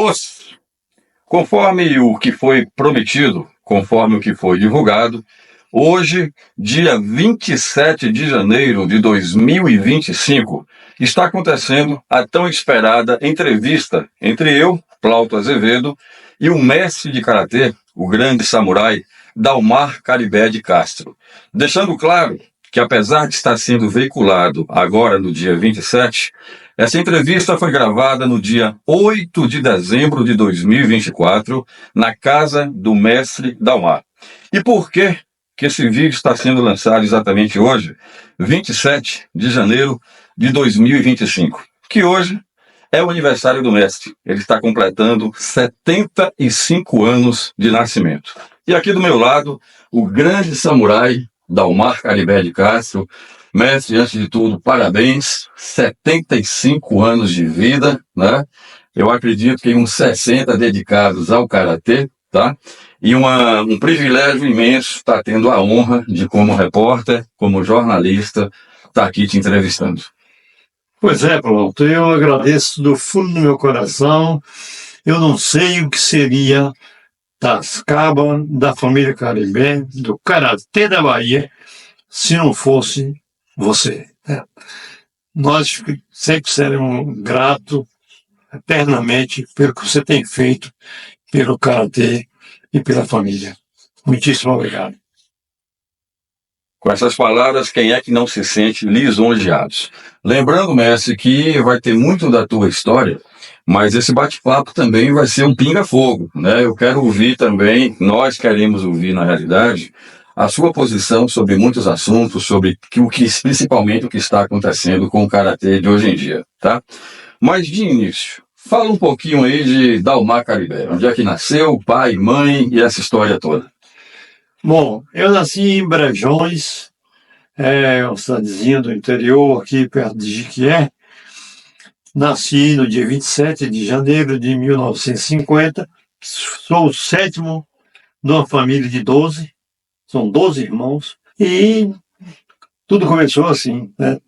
Os, conforme o que foi prometido, conforme o que foi divulgado, hoje, dia 27 de janeiro de 2025, está acontecendo a tão esperada entrevista entre eu, Plauto Azevedo, e o mestre de karatê, o grande samurai Dalmar Caribé de Castro. Deixando claro que, apesar de estar sendo veiculado agora no dia 27, essa entrevista foi gravada no dia 8 de dezembro de 2024, na casa do mestre Dalmar. E por que esse vídeo está sendo lançado exatamente hoje, 27 de janeiro de 2025? Que hoje é o aniversário do mestre. Ele está completando 75 anos de nascimento. E aqui do meu lado, o grande samurai Dalmar Caribé de Castro. Mestre, antes de tudo, parabéns, 75 anos de vida, né? Eu acredito que uns 60 dedicados ao karatê, tá? E um privilégio imenso estar tendo a honra de, como repórter, como jornalista, estar aqui te entrevistando. Pois é, Pronto, eu agradeço do fundo do meu coração. Eu não sei o que seria das cabas, da família Caribé, do Karatê da Bahia, se não fosse você, né? Nós sempre seremos gratos eternamente pelo que você tem feito pelo Karatê e pela família. Muitíssimo obrigado. Com essas palavras, quem é que não se sente lisonjeado? Lembrando, mestre, que vai ter muito da tua história, mas esse bate-papo também vai ser um pinga-fogo, né? Eu quero ouvir também, nós queremos ouvir, na realidade, a sua posição sobre muitos assuntos, sobre principalmente o que está acontecendo com o karatê de hoje em dia, tá? Mas de início, fala um pouquinho aí de Dalmar Caribé. Onde é que nasceu, pai, mãe e essa história toda? Bom, eu nasci em Brejões, uma cidadezinha do interior aqui perto de Jiquié. Nasci no dia 27 de janeiro de 1950. Sou o sétimo de uma família de 12. São 12 irmãos. E tudo começou assim, né?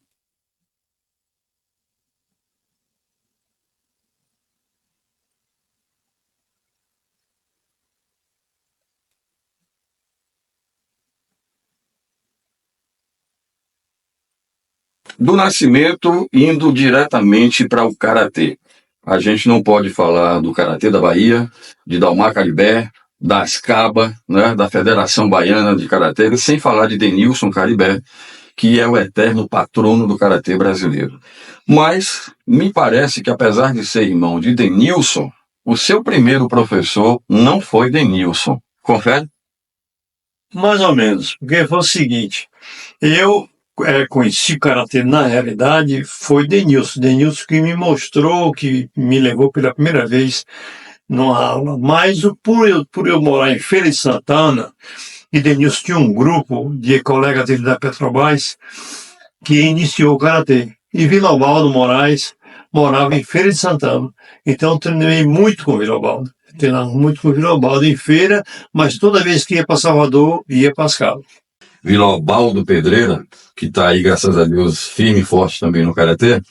Do nascimento indo diretamente para o karatê. A gente não pode falar do karatê da Bahia, de Dalmar Caribé, da Ascaba, né, da Federação Baiana de Karatê, sem falar de Denilson Caribé, que é o eterno patrono do karatê brasileiro. Mas me parece que, apesar de ser irmão de Denilson, o seu primeiro professor não foi Denilson. Confere? Mais ou menos, porque foi o seguinte, eu conheci o Karatê, na realidade, foi Denilson. Denilson que me mostrou, que me levou pela primeira vez numa aula. Mas por eu morar em Feira de Santana, e Denilson tinha um grupo de colegas dele da Petrobras que iniciou o Karatê. E Vilobaldo Moraes morava em Feira de Santana. Então eu treinei muito com o Vilobaldo. Treinava muito com o Vilobaldo em feira, mas toda vez que ia para Salvador, ia para as casas. Vilobaldo Pedreira, que está aí, graças a Deus, firme e forte também no karatê.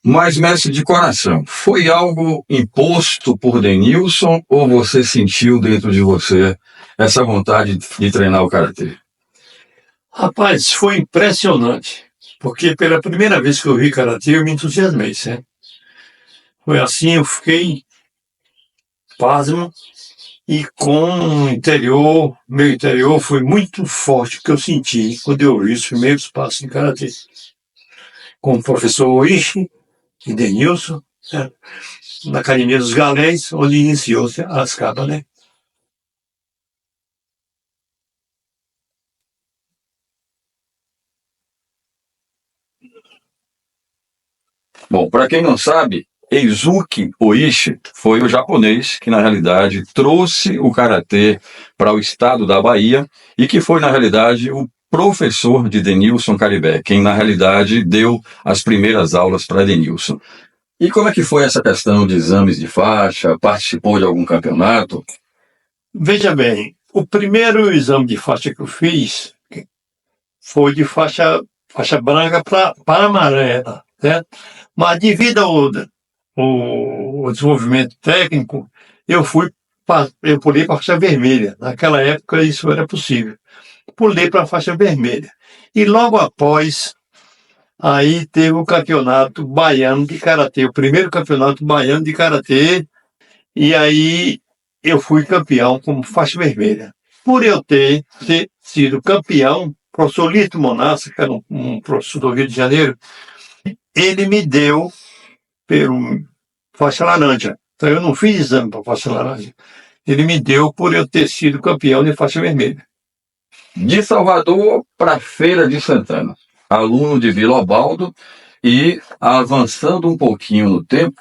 Mas, mestre, de coração, foi algo imposto por Denilson ou você sentiu dentro de você essa vontade de treinar o karatê? Rapaz, foi impressionante, porque pela primeira vez que eu vi karatê, eu me entusiasmei, certo? Foi assim, eu fiquei pasmo, e com o interior, meu interior foi muito forte o que eu senti quando eu vi os primeiros passos em karatê. Com o professor Oishi e Denilson, certo? Na Academia dos Galés, onde iniciou-se a Ascaba, né? Bom, para quem não sabe, Eizuki Oishi foi o japonês que, na realidade, trouxe o karatê para o estado da Bahia e que foi, na realidade, o professor de Denilson Caribé, quem, na realidade, deu as primeiras aulas para Denilson. E como é que foi essa questão de exames de faixa? Participou de algum campeonato? Veja bem, o primeiro exame de faixa que eu fiz foi de faixa branca para amarela, certo? Mas devido o desenvolvimento técnico, eu pulei para a faixa vermelha. Naquela época isso era possível. Pulei para a faixa vermelha. E logo após, aí teve o campeonato baiano de karatê, o primeiro campeonato baiano de karatê, e aí eu fui campeão como faixa vermelha. Por eu ter sido campeão, o professor Lito Monassa, que era um professor do Rio de Janeiro, ele me deu pelo faixa laranja. Então eu não fiz exame para faixa laranja. Ele me deu por eu ter sido campeão de faixa vermelha. De Salvador para Feira de Santana, aluno de Vila Ubaldo, e avançando um pouquinho no tempo,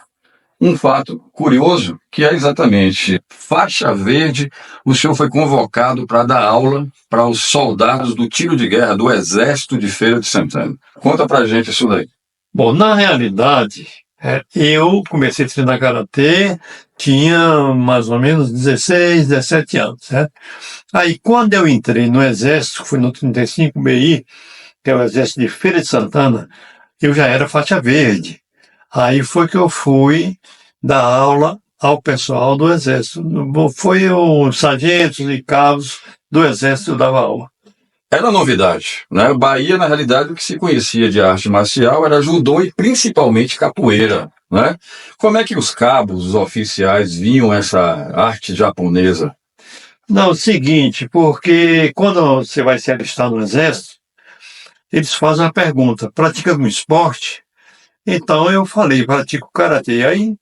um fato curioso, que é exatamente faixa verde, o senhor foi convocado para dar aula para os soldados do tiro de guerra do Exército de Feira de Santana. Conta pra gente isso daí. Bom, na realidade, eu comecei a treinar karatê, tinha mais ou menos 16, 17 anos, certo? Aí, quando eu entrei no Exército, fui no 35 BI, que é o Exército de Feira de Santana, eu já era faixa verde. Aí foi que eu fui dar aula ao pessoal do Exército. Foi os sargentos e cabos do Exército que dava aula. Era novidade, né? Bahia, na realidade, o que se conhecia de arte marcial era judô e principalmente capoeira, né? Como é que os cabos, os oficiais, viam essa arte japonesa? Não, é o seguinte, porque quando você vai se alistar no Exército, eles fazem a pergunta: pratica algum esporte? Então eu falei: pratico karatê. Aí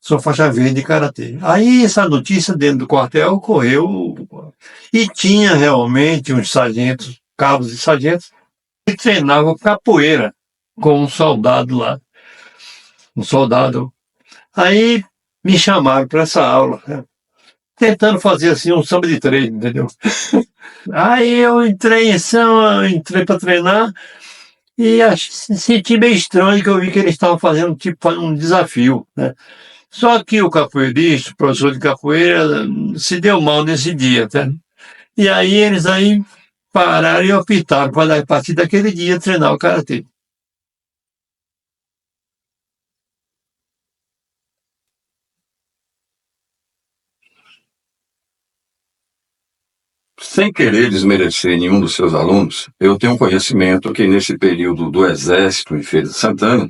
sou faixa verde de karatê. Aí essa notícia dentro do quartel correu e tinha realmente uns sargentos, cabos e sargentos, que treinavam capoeira com um soldado lá. Um soldado. Aí me chamaram para essa aula, né? Tentando fazer assim um samba de treino, entendeu? Aí eu entrei para treinar e senti meio estranho que eu vi que eles estavam fazendo tipo um desafio, né? Só que o capoeirista, o professor de capoeira, se deu mal nesse dia, tá? E aí eles aí pararam e optaram para, a partir daquele dia, treinar o karatê. Sem querer desmerecer nenhum dos seus alunos, eu tenho conhecimento que nesse período do Exército em Feira de Santana,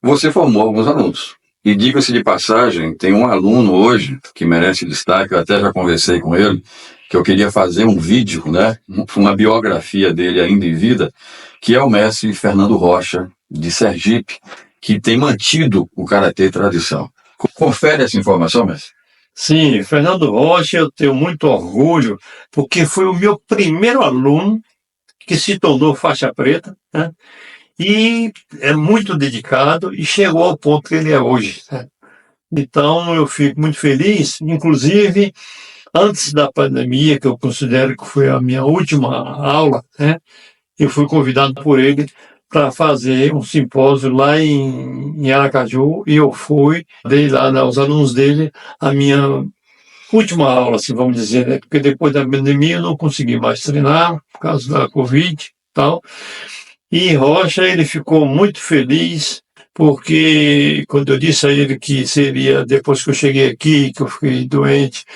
você formou alguns alunos. E diga-se de passagem, tem um aluno hoje que merece destaque, eu até já conversei com ele, que eu queria fazer um vídeo, né, uma biografia dele ainda em vida, que é o mestre Fernando Rocha, de Sergipe, que tem mantido o Karatê tradição. Confere essa informação, mestre. Sim, Fernando Rocha, eu tenho muito orgulho, porque foi o meu primeiro aluno que se tornou faixa preta, né? E é muito dedicado e chegou ao ponto que ele é hoje, né? Então eu fico muito feliz, inclusive antes da pandemia, que eu considero que foi a minha última aula, né? Eu fui convidado por ele para fazer um simpósio lá em Aracaju e eu fui, dei lá aos alunos dele a minha última aula, assim, vamos dizer, né? Porque depois da pandemia eu não consegui mais treinar por causa da Covid e tal. E Rocha, ele ficou muito feliz, porque quando eu disse a ele que seria, depois que eu cheguei aqui, que eu fiquei doente,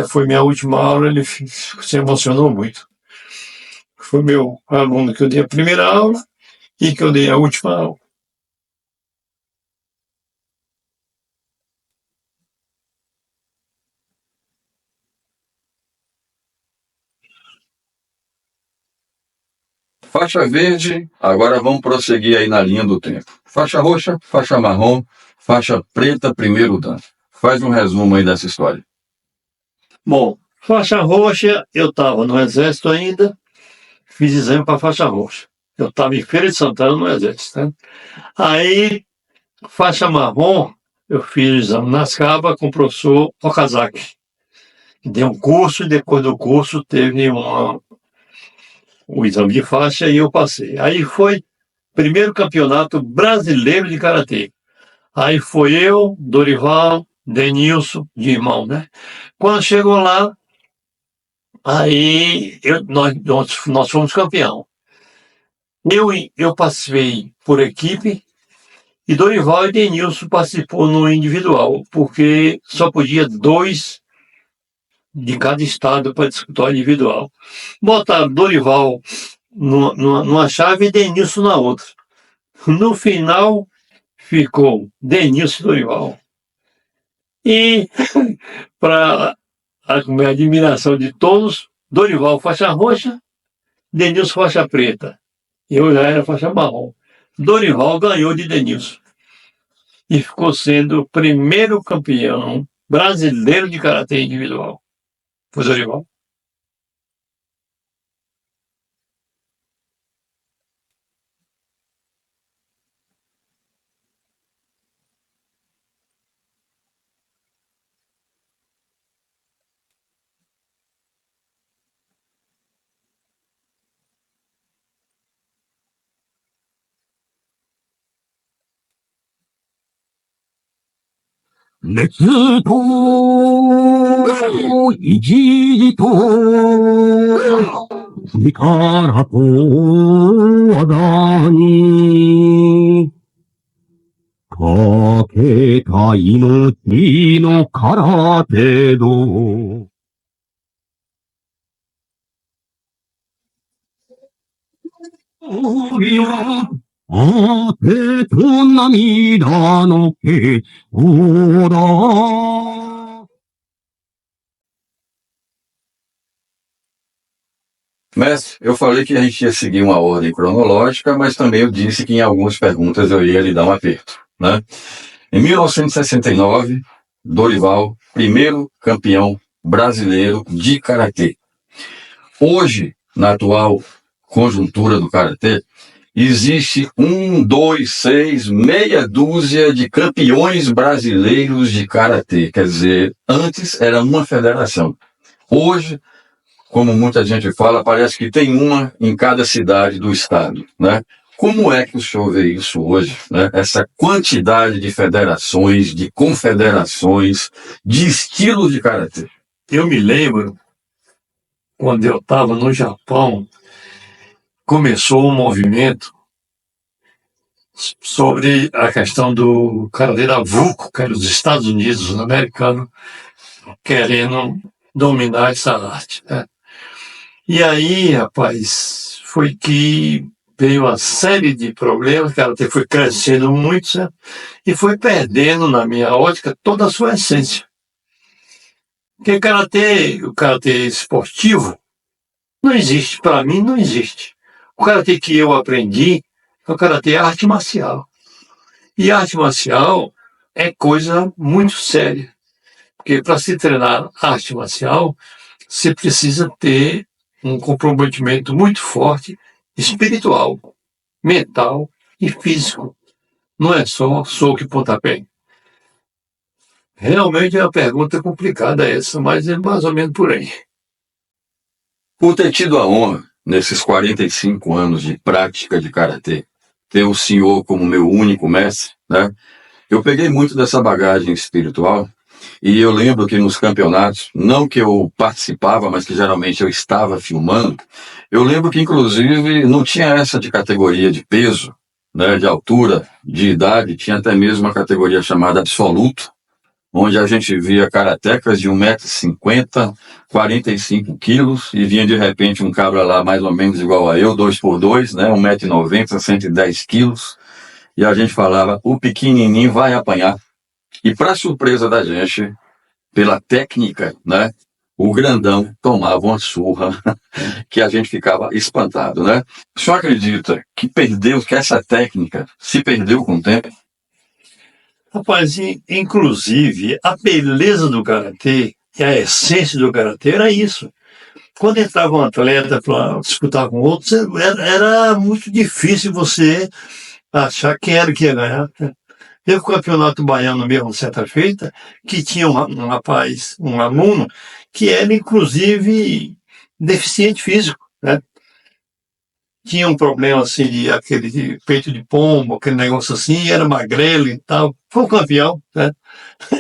foi minha última aula, ele se emocionou muito. Foi meu aluno que eu dei a primeira aula e que eu dei a última aula. Faixa verde, agora vamos prosseguir aí na linha do tempo. Faixa roxa, faixa marrom, faixa preta, primeiro dan. Faz um resumo aí dessa história. Bom, faixa roxa, eu estava no Exército ainda, fiz exame para faixa roxa. Eu estava em Feira de Santana no Exército, né? Aí, faixa marrom, eu fiz exame nas Cabas com o professor Okazaki. Deu um curso e depois do curso teve o exame de faixa e eu passei. Aí foi o primeiro campeonato brasileiro de karatê. Aí foi eu, Dorival, Denilson, de irmão, né? Quando chegou lá, aí nós fomos campeão. Eu passei por equipe E Dorival e Denilson participou no individual, porque só podia 2 de cada estado para disputar o individual. Botaram Dorival numa chave e Denilson na outra. No final, ficou Denilson e Dorival. E, para a admiração de todos, Dorival faixa roxa, Denilson faixa preta. Eu já era faixa marrom. Dorival ganhou de Denilson e ficou sendo o primeiro campeão brasileiro de karatê individual. Foi Dorival.熱と意地と力と技にかけた命の空手道。帯は汗と涙の結晶だ。Mestre, eu falei que a gente ia seguir uma ordem cronológica, mas também eu disse que em algumas perguntas eu ia lhe dar um aperto, né? Em 1969, Dorival, primeiro campeão brasileiro de karatê. Hoje, na atual conjuntura do karatê, existe 1, 2, 6, meia dúzia de campeões brasileiros de karatê. Quer dizer, antes era uma federação. Hoje, como muita gente fala, parece que tem uma em cada cidade do estado, né? Como é que o senhor vê isso hoje, né? Essa quantidade de federações, de confederações, de estilos de karatê. Eu me lembro, quando eu estava no Japão, começou um movimento sobre a questão do karatê da VUCO, que era os Estados Unidos americanos, querendo dominar essa arte, né? E aí, rapaz, foi que veio uma série de problemas, o karatê foi crescendo muito, certo? E foi perdendo, na minha ótica, toda a sua essência. Porque o karatê esportivo, não existe, para mim não existe. O karatê que eu aprendi é o karatê arte marcial. E arte marcial é coisa muito séria. Porque para se treinar arte marcial, você precisa ter um comprometimento muito forte, espiritual, mental e físico. Não é só soco e pontapé. Realmente é uma pergunta complicada essa, mas é mais ou menos por aí. Por ter tido a honra, nesses 45 anos de prática de karatê, ter o senhor como meu único mestre, né? Eu peguei muito dessa bagagem espiritual e eu lembro que nos campeonatos, não que eu participava, mas que geralmente eu estava filmando, eu lembro que inclusive não tinha essa de categoria de peso, né, de altura, de idade, tinha até mesmo uma categoria chamada absoluto, onde a gente via karatecas de 1,50 m, 45 quilos, e vinha de repente um cabra lá mais ou menos igual a eu, 2x2, né, 1,90 m, 110 quilos, e a gente falava, o pequenininho vai apanhar. E para surpresa da gente, pela técnica, né, o grandão tomava uma surra que a gente ficava espantado, né? O senhor acredita que essa técnica se perdeu com o tempo? Rapaz, inclusive, a beleza do karatê e a essência do karatê era isso. Quando entrava um atleta para disputar com outros, era muito difícil você achar quem era que ia ganhar. Teve o campeonato baiano mesmo, certa feita, que tinha um rapaz, um aluno, que era inclusive deficiente físico, né? tinha um problema assim de aquele de peito de pombo, aquele negócio assim, era magrelo e tal. Foi o campeão, né?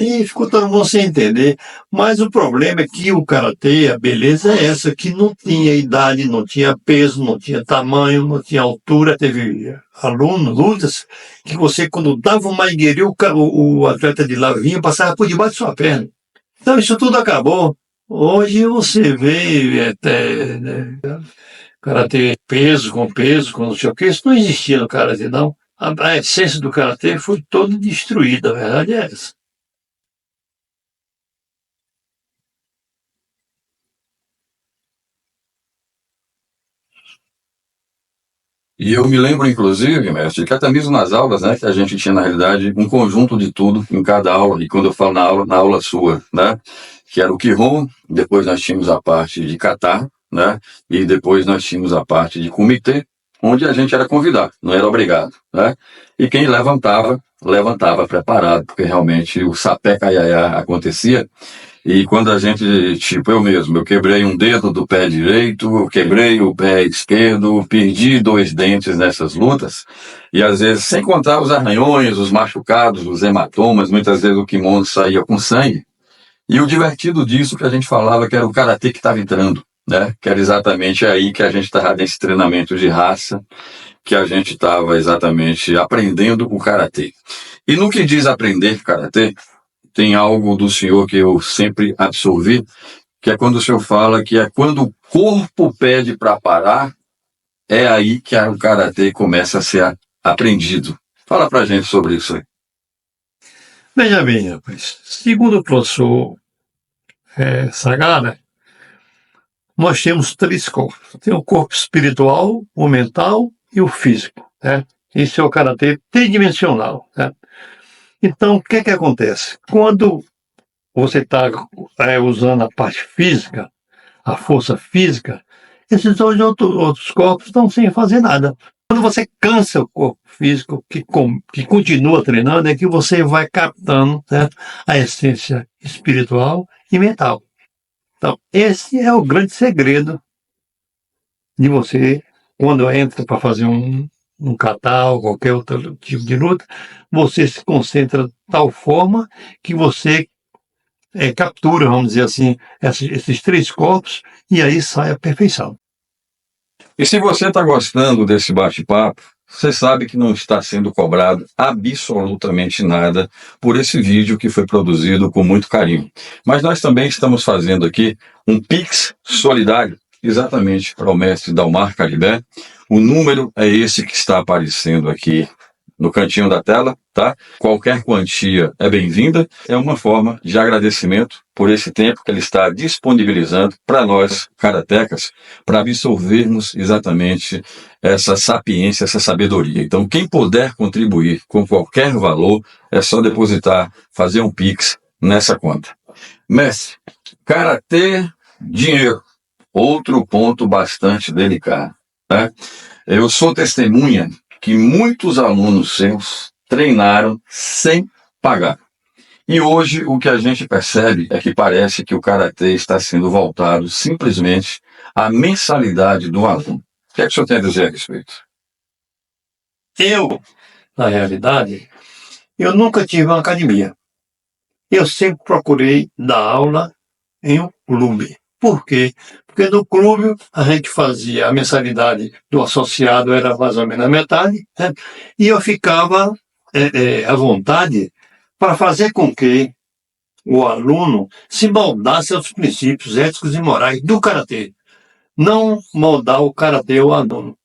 E ficou todo mundo sem entender. Mas o problema é que o karatê, a beleza é essa, que não tinha idade, não tinha peso, não tinha tamanho, não tinha altura. Teve lutas, que você, quando dava uma igueria, o atleta de lá vinha, passava por debaixo de sua perna. Então isso tudo acabou. Hoje você vê até, né, karatê peso, com não sei o que, isso não existia no karatê, não. A essência do karatê foi toda destruída, a verdade é essa. E eu me lembro, inclusive, mestre, que até mesmo nas aulas, né, que a gente tinha, na realidade, um conjunto de tudo em cada aula, e quando eu falo na aula sua, né, que era o Kihon, depois nós tínhamos a parte de Kata, né, e depois nós tínhamos a parte de Kumite, onde a gente era convidado, não era obrigado, né, e quem levantava, levantava preparado, porque realmente o sapé caiaiá acontecia. E quando a gente, tipo, eu mesmo, eu quebrei um dedo do pé direito, eu quebrei o pé esquerdo, perdi 2 dentes nessas lutas, e às vezes, sem contar os arranhões, os machucados, os hematomas, muitas vezes o kimono saía com sangue. E o divertido disso que a gente falava que era o karatê que estava entrando, né? Que era exatamente aí que a gente estava nesse treinamento de raça, que a gente estava exatamente aprendendo o karatê. E no que diz aprender karatê, tem algo do senhor que eu sempre absorvi, que é quando o senhor fala que é quando o corpo pede para parar, é aí que o karatê começa a ser aprendido. Fala pra gente sobre isso aí. Veja bem, rapaz, segundo o professor Sagara, nós temos 3 corpos. Tem o corpo espiritual, o mental e o físico, né? Isso é o karatê tridimensional, né? Então, o que que acontece? Quando você está usando a parte física, a força física, esses 2 outros corpos estão sem fazer nada. Quando você cansa o corpo físico, que continua treinando, é que você vai captando, certo, a essência espiritual e mental. Então, esse é o grande segredo de você, quando entra para fazer um kata ou qualquer outro tipo de luta, você se concentra de tal forma que você captura, vamos dizer assim, esses 3 corpos, e aí sai a perfeição. E se você está gostando desse bate-papo, você sabe que não está sendo cobrado absolutamente nada por esse vídeo que foi produzido com muito carinho. Mas nós também estamos fazendo aqui um Pix solidário, exatamente para o mestre Dalmar Caribé. O número é esse que está aparecendo aqui no cantinho da tela, tá? Qualquer quantia é bem-vinda. É uma forma de agradecimento por esse tempo que ele está disponibilizando para nós, karatecas, para absorvermos exatamente essa sapiência, essa sabedoria. Então, quem puder contribuir com qualquer valor, é só depositar, fazer um Pix nessa conta. Mestre, karatê, dinheiro. Outro ponto bastante delicado, né? Eu sou testemunha que muitos alunos seus treinaram sem pagar. E hoje o que a gente percebe é que parece que o karatê está sendo voltado simplesmente à mensalidade do aluno. O que é que o senhor tem a dizer a respeito? Eu, na realidade, eu nunca tive uma academia. Eu sempre procurei dar aula em um clube. Por quê? Porque no clube a gente fazia a mensalidade do associado, era mais ou menos a metade, né? E eu ficava à vontade para fazer com que o aluno se moldasse aos princípios éticos e morais do karatê. Não moldar o karatê ao aluno.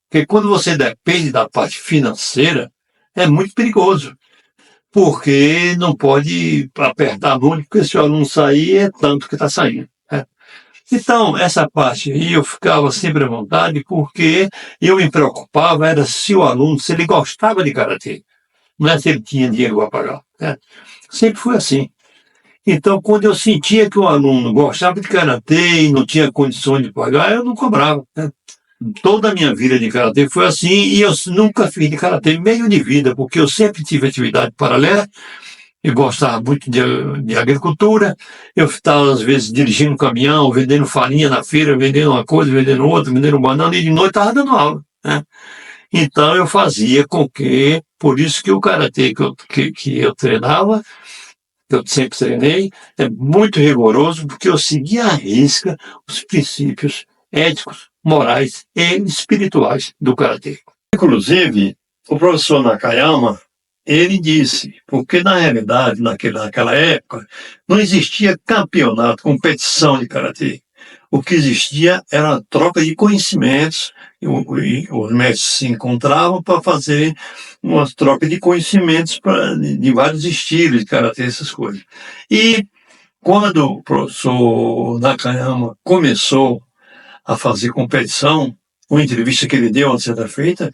Porque quando você depende da parte financeira, é muito perigoso. Porque não pode apertar muito, porque se o aluno sair, é tanto que está saindo. Né? Então, essa parte aí eu ficava sempre à vontade, porque eu me preocupava era se o aluno, se ele gostava de karatê, não é se ele tinha dinheiro para pagar. Né? Sempre foi assim. Então, quando eu sentia que o aluno gostava de karatê e não tinha condições de pagar, eu não cobrava. Né? Toda a minha vida de karatê foi assim, e eu nunca fiz de karatê meio de vida, porque eu sempre tive atividade paralela, Eu gostava muito de agricultura. Eu estava, às vezes, dirigindo um caminhão, vendendo farinha na feira, vendendo uma coisa, vendendo outra, vendendo banana, e de noite estava dando aula, né? Então, eu fazia com que, por isso que o karatê que eu treinava, que eu sempre treinei, é muito rigoroso, porque eu seguia à risca os princípios éticos, morais e espirituais do karatê. Inclusive, o professor Nakayama, ele disse, porque na realidade, naquela época, não existia campeonato, competição de karatê. O que existia era a troca de conhecimentos, e os mestres se encontravam para fazer uma troca de conhecimentos de vários estilos de karatê, essas coisas. E quando o professor Nakayama começou a fazer competição, uma entrevista que ele deu antes de ser feita,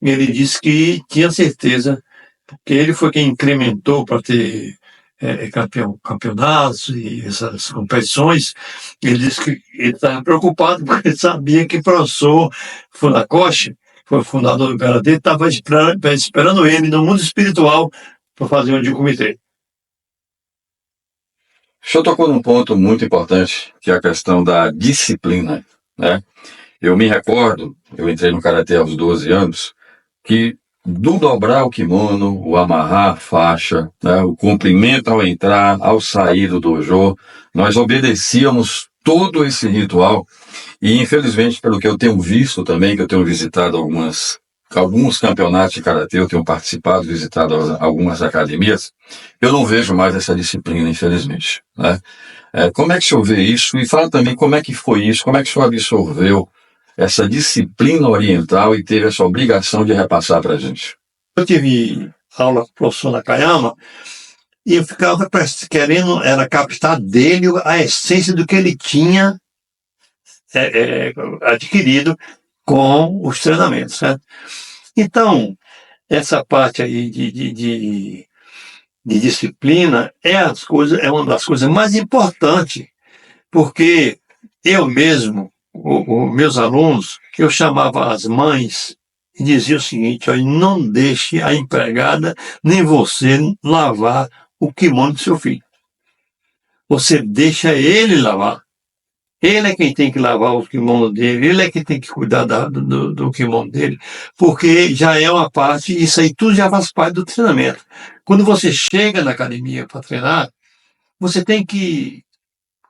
ele disse que tinha certeza, porque ele foi quem incrementou para ter campeonatos e essas competições. Ele disse que ele estava preocupado porque ele sabia que o professor Funakoshi, que foi o fundador do Karatê, estava esperando ele no mundo espiritual para fazer um dia comitê. O senhor tocou num ponto muito importante, que é a questão da disciplina, né? Eu me recordo, eu entrei no Karatê aos 12 anos, que do dobrar o kimono, o amarrar a faixa, né, o cumprimento ao entrar, ao sair do dojo, nós obedecíamos todo esse ritual. E infelizmente, pelo que eu tenho visto também, que eu tenho visitado alguns campeonatos de karatê, eu tenho participado, visitado algumas academias, eu não vejo mais essa disciplina, infelizmente, né? Como é que o senhor vê isso? E fala também como é que foi isso, como é que o senhor absorveu essa disciplina oriental e teve essa obrigação de repassar para a gente. Eu tive aula com o professor Nakayama e eu ficava querendo era captar dele a essência do que ele tinha adquirido com os treinamentos, certo? Então, essa parte aí de disciplina é uma das coisas mais importantes, porque eu mesmo, meus alunos, eu chamava as mães e dizia o seguinte: olha, não deixe a empregada nem você lavar o kimono do seu filho. Você deixa ele lavar. Ele é quem tem que lavar o kimono dele, ele é quem tem que cuidar do kimono dele, porque já é uma parte, isso aí tudo já faz parte do treinamento. Quando você chega na academia para treinar, você tem que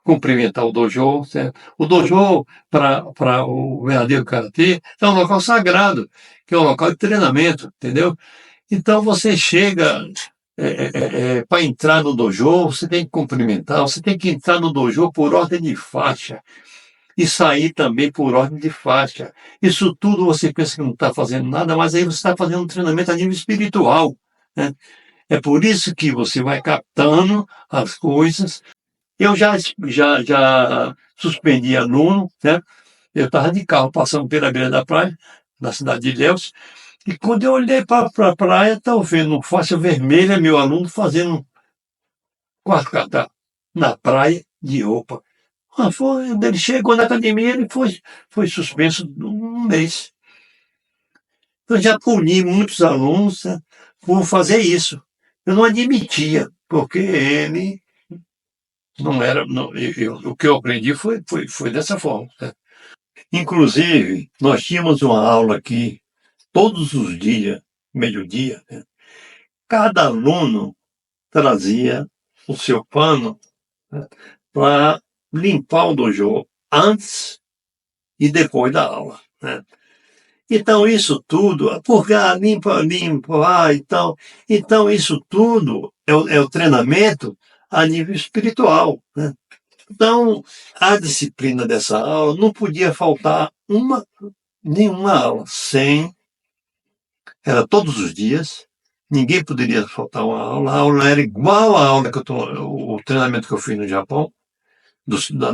cumprimentar o dojo, certo? O dojo, para o verdadeiro karatê, é um local sagrado, que é um local de treinamento, entendeu? Então você chega para entrar no dojo, você tem que cumprimentar, você tem que entrar no dojo por ordem de faixa e sair também por ordem de faixa. Isso tudo você pensa que não está fazendo nada, mas aí você está fazendo um treinamento a nível espiritual, né? É por isso que você vai captando as coisas. Eu já suspendi aluno, né? Eu estava de carro passando pela beira da praia, na cidade de Ilhéus, e quando eu olhei para a praia, estava vendo faixa vermelha, meu aluno fazendo quarto kata na praia de roupa. Quando ele chegou na academia, ele foi suspenso um mês. Eu já puni muitos alunos, né, por fazer isso. Eu não admitia, porque ele não era. Não, o que eu aprendi foi dessa forma, né? Inclusive, nós tínhamos uma aula aqui todos os dias, meio-dia, né? Cada aluno trazia o seu pano, né, para limpar o dojo antes e depois da aula, né? Então, isso tudo, porque limpa, então. Então, isso tudo é o treinamento a nível espiritual, né? Então, a disciplina dessa aula não podia faltar nenhuma aula, era todos os dias, ninguém poderia faltar uma aula, a aula era igual à aula o treinamento que eu fiz no Japão,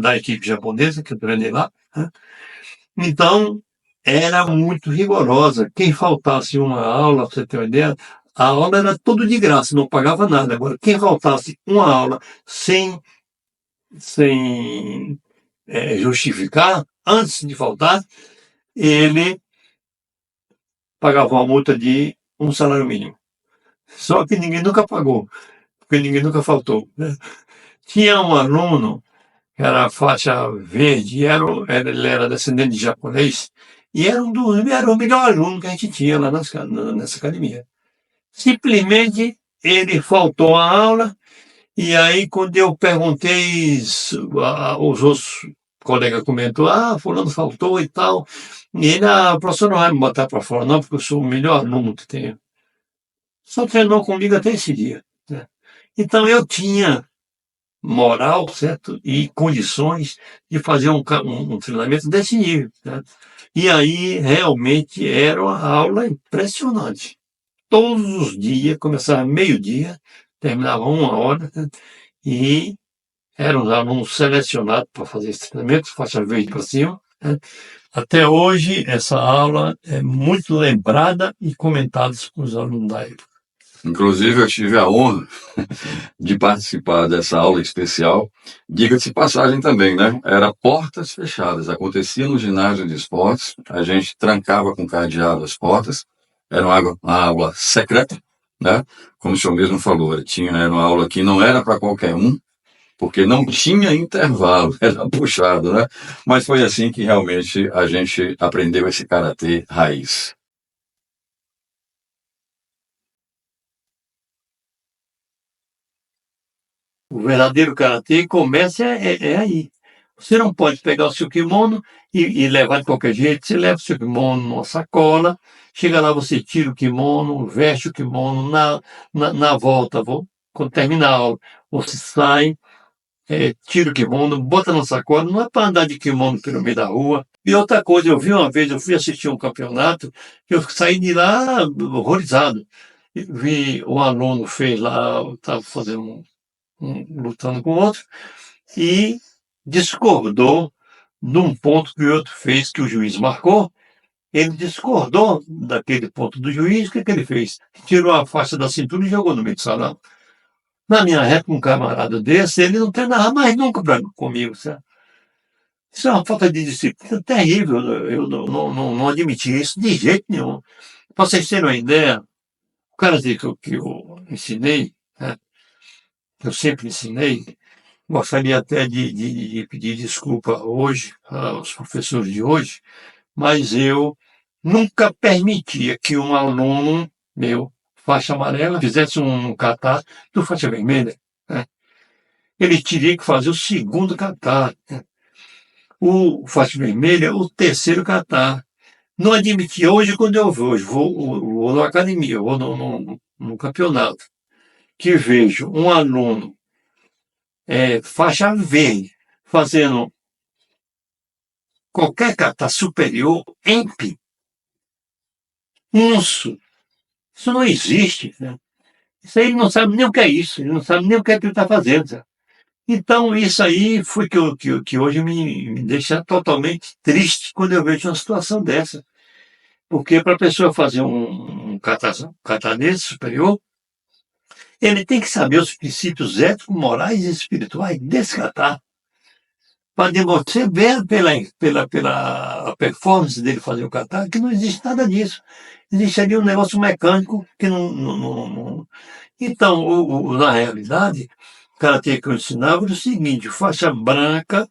da equipe japonesa que eu treinei lá, né? Então, era muito rigorosa. Quem faltasse uma aula, para você ter uma ideia, a aula era tudo de graça, não pagava nada. Agora, quem faltasse uma aula sem justificar, antes de faltar, ele pagava uma multa de um salário mínimo. Só que ninguém nunca pagou, porque ninguém nunca faltou, né? Tinha um aluno que era faixa verde, ele era descendente de japonês, e era era o melhor aluno que a gente tinha lá nessa academia. Simplesmente ele faltou à aula, e aí quando eu perguntei, os outros colegas comentou, fulano faltou e tal, e ele, o professor não vai me botar para fora não, porque eu sou o melhor aluno que tem. Só treinou comigo até esse dia, né? Então eu tinha moral, certo? E condições de fazer um treinamento desse nível, certo? E aí realmente era uma aula impressionante. Todos os dias, começava meio-dia, terminava 1 hora, né? E eram os alunos selecionados para fazer esse treinamento, faixa verde para cima, né? Até hoje, essa aula é muito lembrada e comentada por os alunos da época. Inclusive, eu tive a honra de participar dessa aula especial. Diga-se de passagem também, né? Era portas fechadas, acontecia no ginásio de esportes, a gente trancava com cadeado as portas, era uma aula secreta, né? Como o senhor mesmo falou, era uma aula que não era para qualquer um, porque não tinha intervalo, era puxado, né? Mas foi assim que realmente a gente aprendeu esse karatê raiz. O verdadeiro karatê começa aí. Você não pode pegar o seu kimono e levar de qualquer jeito. Você leva o seu kimono numa sacola, chega lá, você tira o kimono, veste o kimono na volta. Quando termina a aula, você sai, tira o kimono, bota na sacola. Não é para andar de kimono pelo meio da rua. E outra coisa, eu vi uma vez, eu fui assistir um campeonato, eu saí de lá horrorizado. Vi um aluno fez lá, estava fazendo lutando com o outro, e discordou de um ponto que o outro fez, que o juiz marcou. Ele discordou daquele ponto do juiz. O que ele fez? Tirou a faixa da cintura e jogou no meio do salão. Na minha época, um camarada desse, ele não treinava mais nunca comigo, sabe? Isso é uma falta de disciplina terrível. Eu não admiti isso de jeito nenhum. Para vocês terem uma ideia, o cara que eu ensinei, né, que eu sempre ensinei, gostaria até de pedir desculpa hoje aos professores de hoje, mas eu nunca permitia que um aluno meu, faixa amarela, fizesse um kata do faixa vermelha, né? Ele teria que fazer o segundo kata, né? O faixa vermelha, o terceiro kata. Não admitia. Hoje, quando eu vou na academia, eu vou no campeonato, que vejo um aluno faixa verde fazendo qualquer kata superior, EMP, unso, isso não existe, né? Isso aí ele não sabe nem o que é isso, ele não sabe nem o que é que ele está fazendo, sabe? Então, isso aí foi que hoje me deixa totalmente triste quando eu vejo uma situação dessa. Porque para a pessoa fazer um kata desse superior, ele tem que saber os princípios éticos, morais e espirituais desse kata. Para você ver pela performance dele fazer o kata que não existe nada disso. Existe ali um negócio mecânico que não. Então, na realidade, o karatê que eu ensinava era o seguinte: faixa branca,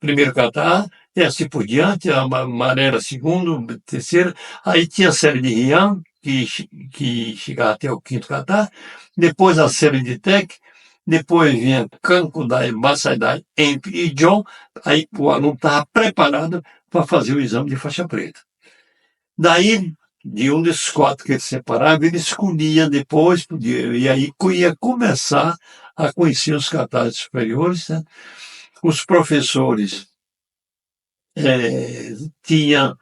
primeiro kata, e assim por diante, a amarela, segundo, terceira. Aí tinha a série de Rian, que chegava até o quinto kata, depois a série de Tek, depois vinha Kankudai, Basaidai, Emp e John. Aí o aluno estava preparado para fazer o exame de faixa preta. Daí, de um desses 4 que ele separava, ele escolhia depois, e aí ia começar a conhecer os katas superiores, né? Os professores tinham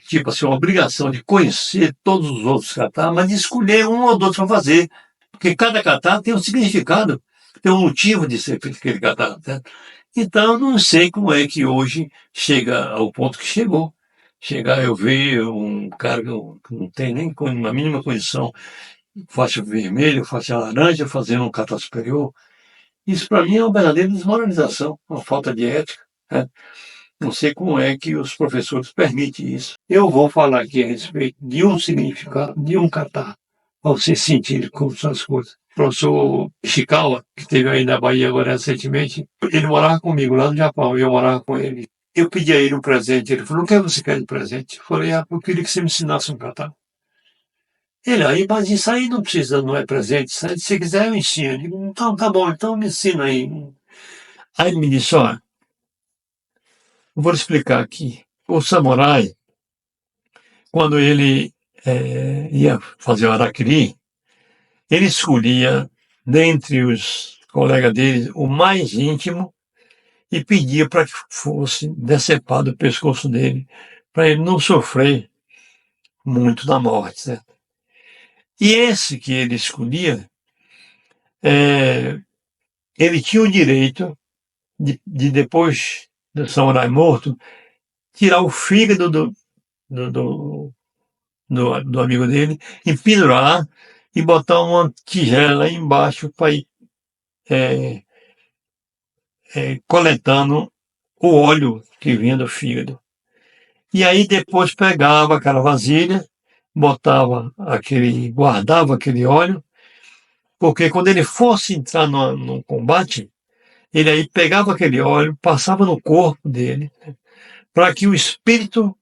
tipo assim, a obrigação de conhecer todos os outros katas, mas de escolher um ou dois para fazer, porque cada kata tem um significado, tem um motivo de ser feito aquele kata, né? Então, não sei como é que hoje chega ao ponto que chegou. Chegar, eu ver um cara que não tem nem a mínima condição, faixa vermelha, faixa laranja, fazendo um kata superior. Isso, para mim, é uma verdadeira desmoralização, uma falta de ética, né? Não sei como é que os professores permitem isso. Eu vou falar aqui a respeito de um significado, de um kata, para você sentir como são as coisas. O professor Ishikawa, que esteve aí na Bahia agora recentemente, ele morava comigo lá no Japão, eu morava com ele. Eu pedi a ele um presente, ele falou, o que você quer de presente? Eu falei, eu queria que você me ensinasse um kata. Ele, mas isso aí não precisa, não é presente, se você quiser eu ensino. Eu digo, então tá bom, então me ensina aí. Aí ele me disse, eu vou explicar aqui. O samurai, quando ele ia fazer o harakiri, ele escolhia, dentre os colegas dele, o mais íntimo e pedia para que fosse decepado o pescoço dele, para ele não sofrer muito da morte, certo? E esse que ele escolhia, ele tinha o direito de depois do samurai morto, tirar o fígado do amigo dele e pendurar e botar uma tigela embaixo para ir coletando o óleo que vinha do fígado. E aí depois pegava aquela vasilha, guardava aquele óleo, porque quando ele fosse entrar no combate, ele aí pegava aquele óleo, passava no corpo dele, para que o espírito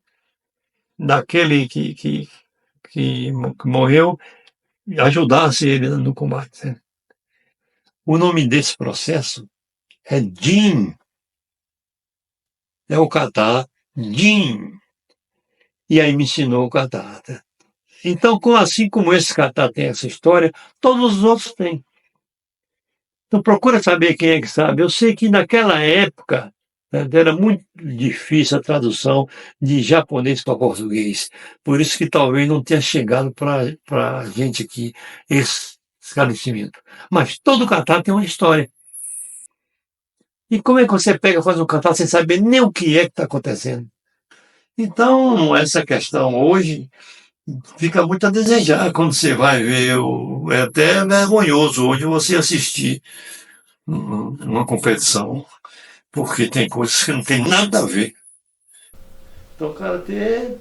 daquele que morreu ajudasse ele no combate. O nome desse processo é Jin. É o kata Jin. E aí me ensinou o kata. Então, assim como esse kata tem essa história, todos os outros têm. Então, procura saber quem é que sabe. Eu sei que naquela época era muito difícil a tradução de japonês para português. Por isso que talvez não tenha chegado para a gente aqui esse esclarecimento. Mas todo kata tem uma história. E como é que você faz um kata sem saber nem o que é que está acontecendo? Então, essa questão hoje fica muito a desejar quando você vai ver. É até vergonhoso hoje você assistir uma competição, porque tem coisas que não tem nada a ver. Então o karatê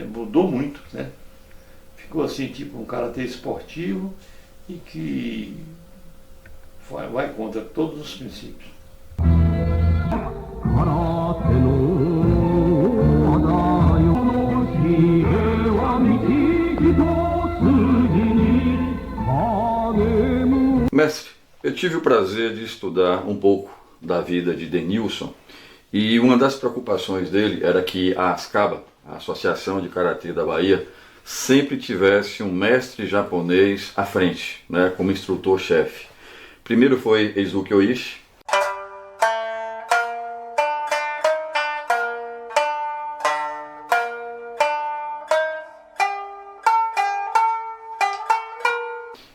mudou muito, né? Ficou assim, tipo um karatê esportivo e que vai contra todos os princípios. Mestre, eu tive o prazer de estudar um pouco da vida de Denilson e uma das preocupações dele era que a ASCABA, a Associação de Karatê da Bahia, sempre tivesse um mestre japonês à frente, né, como instrutor-chefe. Primeiro foi Eizuki Oishi.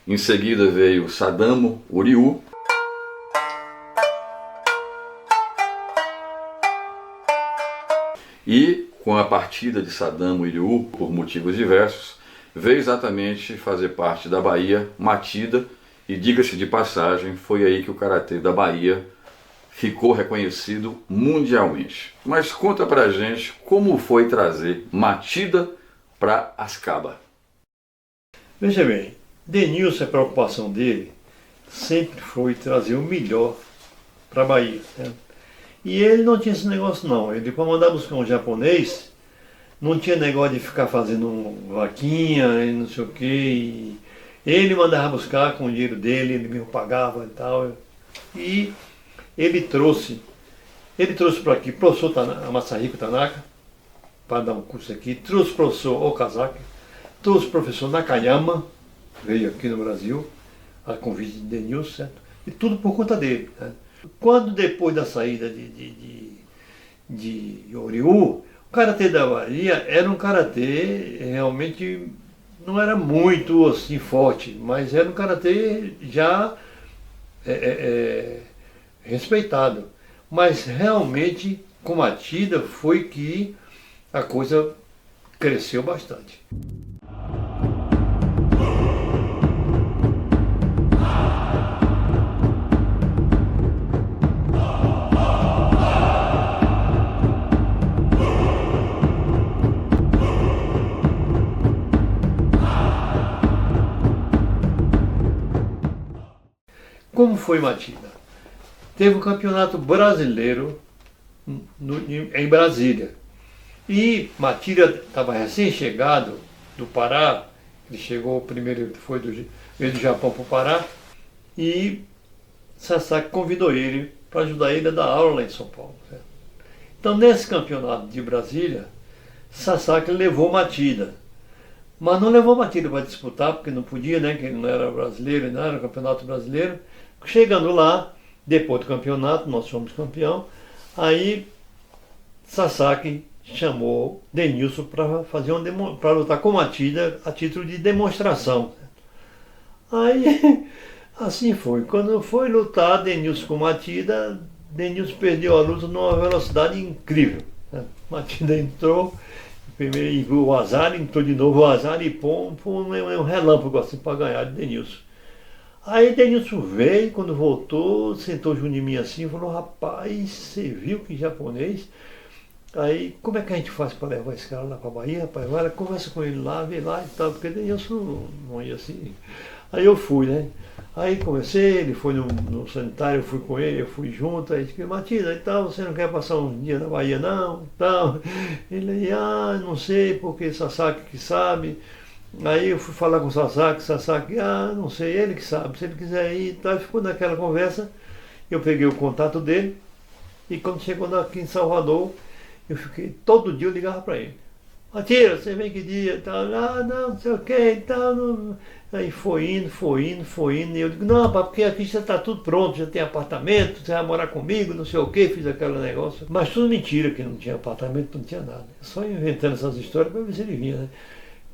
Em seguida veio Sadamo Uryu. E com a partida de Sadamo Uryu, por motivos diversos, veio exatamente fazer parte da Bahia Matida. E diga-se de passagem, foi aí que o Karatê da Bahia ficou reconhecido mundialmente. Mas conta pra gente como foi trazer Matida para ASCABA. Veja bem, Denilson, a preocupação dele sempre foi trazer o melhor para a Bahia. Né? E ele não tinha esse negócio não. Ele, para mandar buscar um japonês, não tinha negócio de ficar fazendo vaquinha e não sei o quê. Ele mandava buscar com o dinheiro dele, ele mesmo pagava e tal. E ele trouxe para aqui o professor Masahiko Tanaka, para dar um curso aqui, trouxe o professor Okazaki, trouxe o professor Nakayama, veio aqui no Brasil, a convite de Denilson, certo? E tudo por conta dele. Né? Quando depois da saída de Uryu, o Karatê da Bahia era um Karatê realmente, não era muito assim forte, mas era um Karatê já respeitado. Mas realmente, com Matida, foi que a coisa cresceu bastante. foi Matilda? Teve um campeonato brasileiro em Brasília. E Matilda estava recém-chegado do Pará, ele chegou primeiro, veio do Japão para o Pará, e Sasaki convidou ele para ajudar ele a dar aula lá em São Paulo. Certo? Então, nesse campeonato de Brasília, Sasaki levou Matilda. Mas não levou Matilda para disputar, porque não podia, né? Que ele não era brasileiro, não era campeonato brasileiro. Chegando lá, depois do campeonato, nós fomos campeão, aí Sasaki chamou Denilson para para lutar com Matilda a título de demonstração. Aí, assim foi. Quando foi lutar Denilson com Matilda, Denilson perdeu a luta numa velocidade incrível. Matilda entrou, primeiro o azar, entrou de novo o azar e pôs um relâmpago assim para ganhar de Denilson. Aí Denilson veio, quando voltou, sentou junto de mim assim e falou: rapaz, você viu que japonês? Aí, como é que a gente faz para levar esse cara lá para a Bahia, rapaz? Vai lá, conversa com ele lá, vê lá e tal, porque Denilson não ia assim. Aí eu fui, né? Aí comecei, ele foi no sanitário, eu fui com ele, eu fui junto, aí disse: Matilda, então você não quer passar uns dias na Bahia não? Então, ele, não sei, porque Sasaki que sabe. Aí eu fui falar com o Sasaki, não sei, ele que sabe, se ele quiser ir, então ficou naquela conversa, eu peguei o contato dele, e quando chegou aqui em Salvador, eu fiquei, todo dia eu ligava para ele: Matilda, você vem que dia? E tal, não sei o que e tal. Aí foi indo, e eu digo: não, rapaz, porque aqui já está tudo pronto, já tem apartamento, você vai morar comigo, não sei o que, fiz aquele negócio. Mas tudo mentira, que não tinha apartamento, não tinha nada. Só inventando essas histórias para ver se ele vinha, né?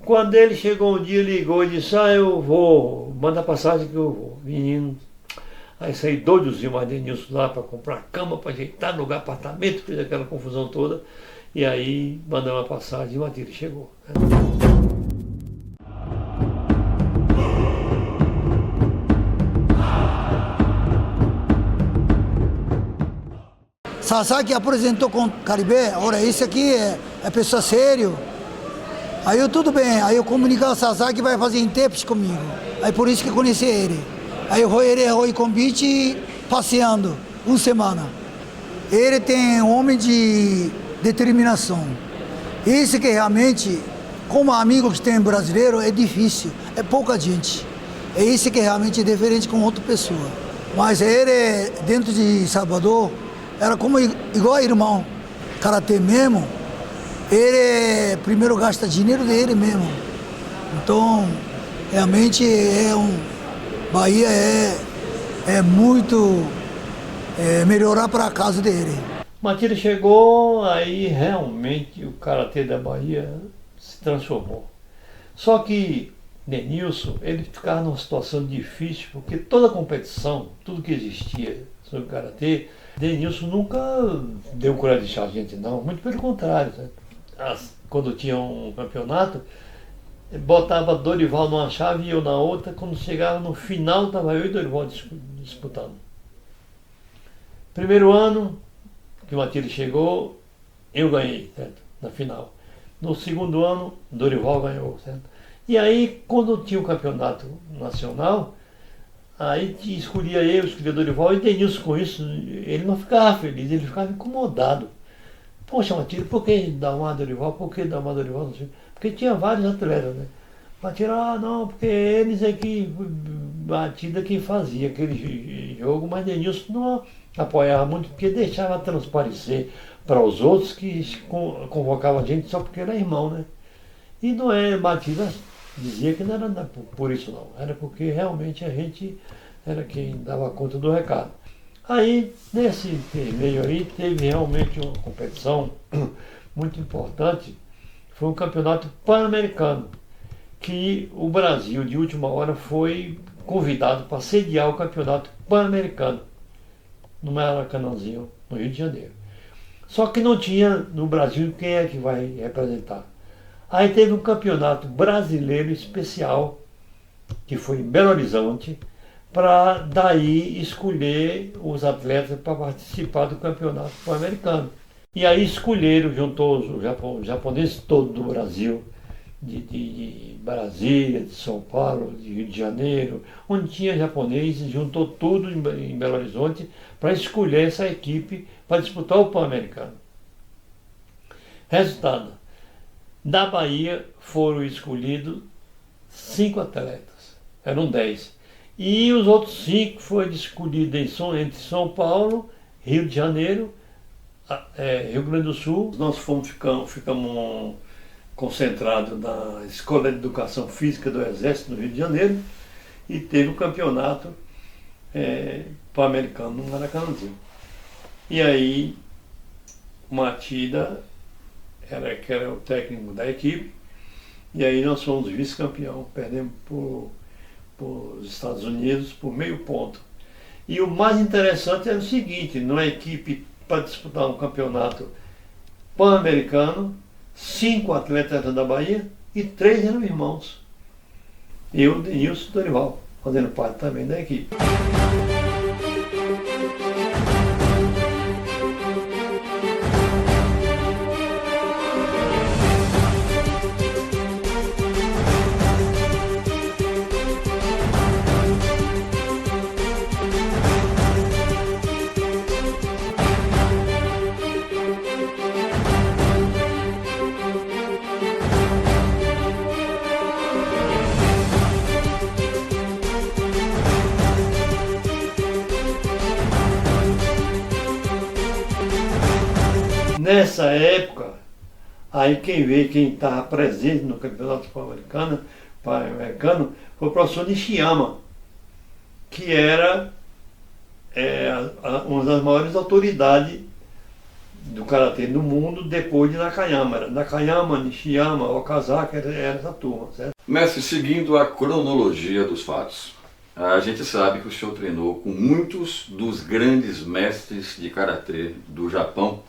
Quando ele chegou um dia, ligou e disse: eu vou, manda passagem que eu vou. Menino, aí saí doidozinho mais Denilson lá para comprar cama, para ajeitar lugar, apartamento, fez aquela confusão toda. E aí mandamos a passagem e Matilda chegou. Sasaki apresentou com o Caribe: olha, esse aqui é pessoa sério. Aí eu, tudo bem, aí eu comuniquei ao Sasaki que vai fazer intérprete comigo. Aí por isso que eu conheci ele. Aí ele foi convite passeando, uma semana. Ele tem um homem de determinação. Esse que realmente, como amigo que tem brasileiro, é difícil, é pouca gente. É esse que realmente é diferente com outra pessoa. Mas ele, dentro de Salvador, era como igual irmão. Karatê mesmo, ele primeiro gasta dinheiro dele mesmo. Então, realmente Bahia é muito melhorar para a casa dele. Matilda chegou, aí realmente o Karatê da Bahia se transformou. Só que Denilson, ele ficava numa situação difícil, porque toda a competição, tudo que existia sobre Karatê, Denilson nunca deu colher de chá a gente, não, muito pelo contrário. Né? Quando tinha um campeonato, botava Dorival numa chave e eu na outra, quando chegava no final, estava eu e Dorival disputando. Primeiro ano que Matilda chegou, eu ganhei, certo? Na final. No segundo ano, Dorival ganhou, certo? E aí, quando tinha o campeonato nacional, aí escolhia eu, escolhia Dorival, e Denilson com isso, ele não ficava feliz, ele ficava incomodado. Poxa, Matilda, por que dar uma Dorival? Por que dar uma Dorival? Porque tinha vários atletas, né? Matilda, não, porque eles é que Matilda que fazia aquele jogo, mas Denilson não apoiava muito, porque deixava transparecer para os outros que convocava a gente só porque era irmão, né? E não é, Matilda dizia que não era por isso não, era porque realmente a gente era quem dava conta do recado. Aí, nesse meio aí, teve realmente uma competição muito importante, foi um campeonato pan-americano, que o Brasil, de última hora, foi convidado para sediar o campeonato pan-americano, no Maracanãzinho, no Rio de Janeiro. Só que não tinha no Brasil quem é que vai representar. Aí teve um campeonato brasileiro especial, que foi em Belo Horizonte, para daí escolher os atletas para participar do campeonato pan-americano. E aí escolheram, juntou os japoneses todos do Brasil, de Brasília, de São Paulo, de Rio de Janeiro, onde tinha japoneses, juntou tudo em Belo Horizonte para escolher essa equipe para disputar o Pan-Americano. Resultado, da Bahia foram escolhidos 5 atletas, eram 10. E os outros 5 foram escolhidos entre São Paulo, Rio de Janeiro, Rio Grande do Sul. Nós ficamos concentrados na Escola de Educação Física do Exército, no Rio de Janeiro, e teve um campeonato pan-americano no Maracanãzinho. E aí, o Matida que era o técnico da equipe, e aí nós fomos vice-campeão, perdemos para os Estados Unidos por meio ponto. E o mais interessante era o seguinte, numa equipe para disputar um campeonato pan-americano, 5 atletas eram da Bahia e 3 eram irmãos. Eu, Denilson e Dorival, fazendo parte também da equipe. Nessa época, aí quem estava presente no Campeonato Pan-Americano foi o professor Nishiyama, que era uma das maiores autoridades do Karatê no mundo depois de Nakayama. Era Nakayama, Nishiyama, Okazaki, era essa turma, certo? Mestre, seguindo a cronologia dos fatos, a gente sabe que o senhor treinou com muitos dos grandes mestres de Karatê do Japão,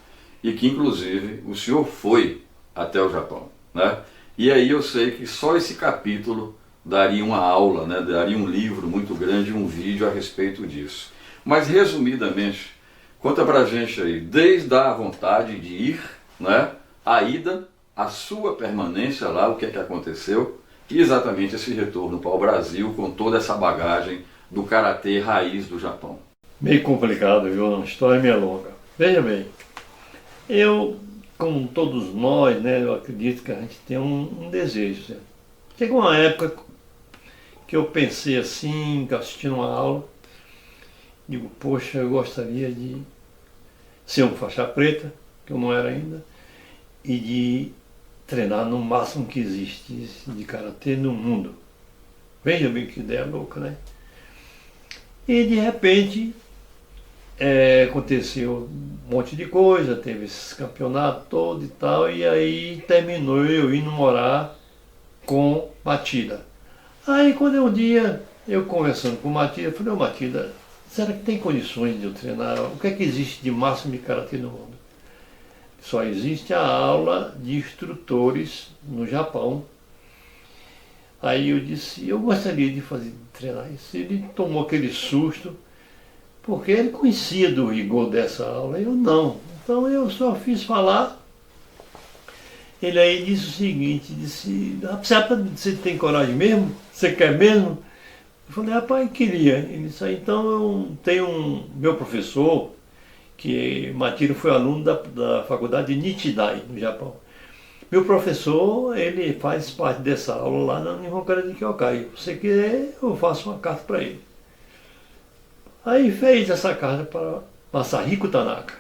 e que inclusive o senhor foi até o Japão, né? E aí eu sei que só esse capítulo daria uma aula, né? Daria um livro muito grande, um vídeo a respeito disso. Mas resumidamente, conta pra gente aí, desde a vontade de ir, né? A ida, a sua permanência lá, o que é que aconteceu, e exatamente esse retorno para o Brasil com toda essa bagagem do Karatê raiz do Japão. Meio complicado, viu? A história é meio longa. Veja bem. Eu, como todos nós, né, eu acredito que a gente tem um desejo. Certo? Chegou uma época que eu pensei assim, assistindo uma aula, digo, poxa, eu gostaria de ser um faixa preta, que eu não era ainda, e de treinar no máximo que existe de Karatê no mundo. Veja bem que ideia louca, né? E de repente aconteceu um monte de coisa, teve esses campeonatos todos e tal, e aí terminou eu indo morar com Matida. Aí quando um dia, eu conversando com Matida, falei, ô Matida, será que tem condições de eu treinar? O que é que existe de máximo de Karatê no mundo? Só existe a aula de instrutores no Japão. Aí eu disse, eu gostaria de treinar isso. Ele tomou aquele susto, porque ele conhecia do rigor dessa aula, eu não. Então eu só fiz falar. Ele aí disse o seguinte, disse, você tem coragem mesmo? Você quer mesmo? Eu falei, rapaz, queria. Ele disse, então eu tenho meu professor, que Matiro foi aluno da faculdade de Nichidai, no Japão. Meu professor, ele faz parte dessa aula lá na Nihon Karate Kyokai. Se você quiser, eu faço uma carta para ele. Aí fez essa carta para Masahiko Tanaka.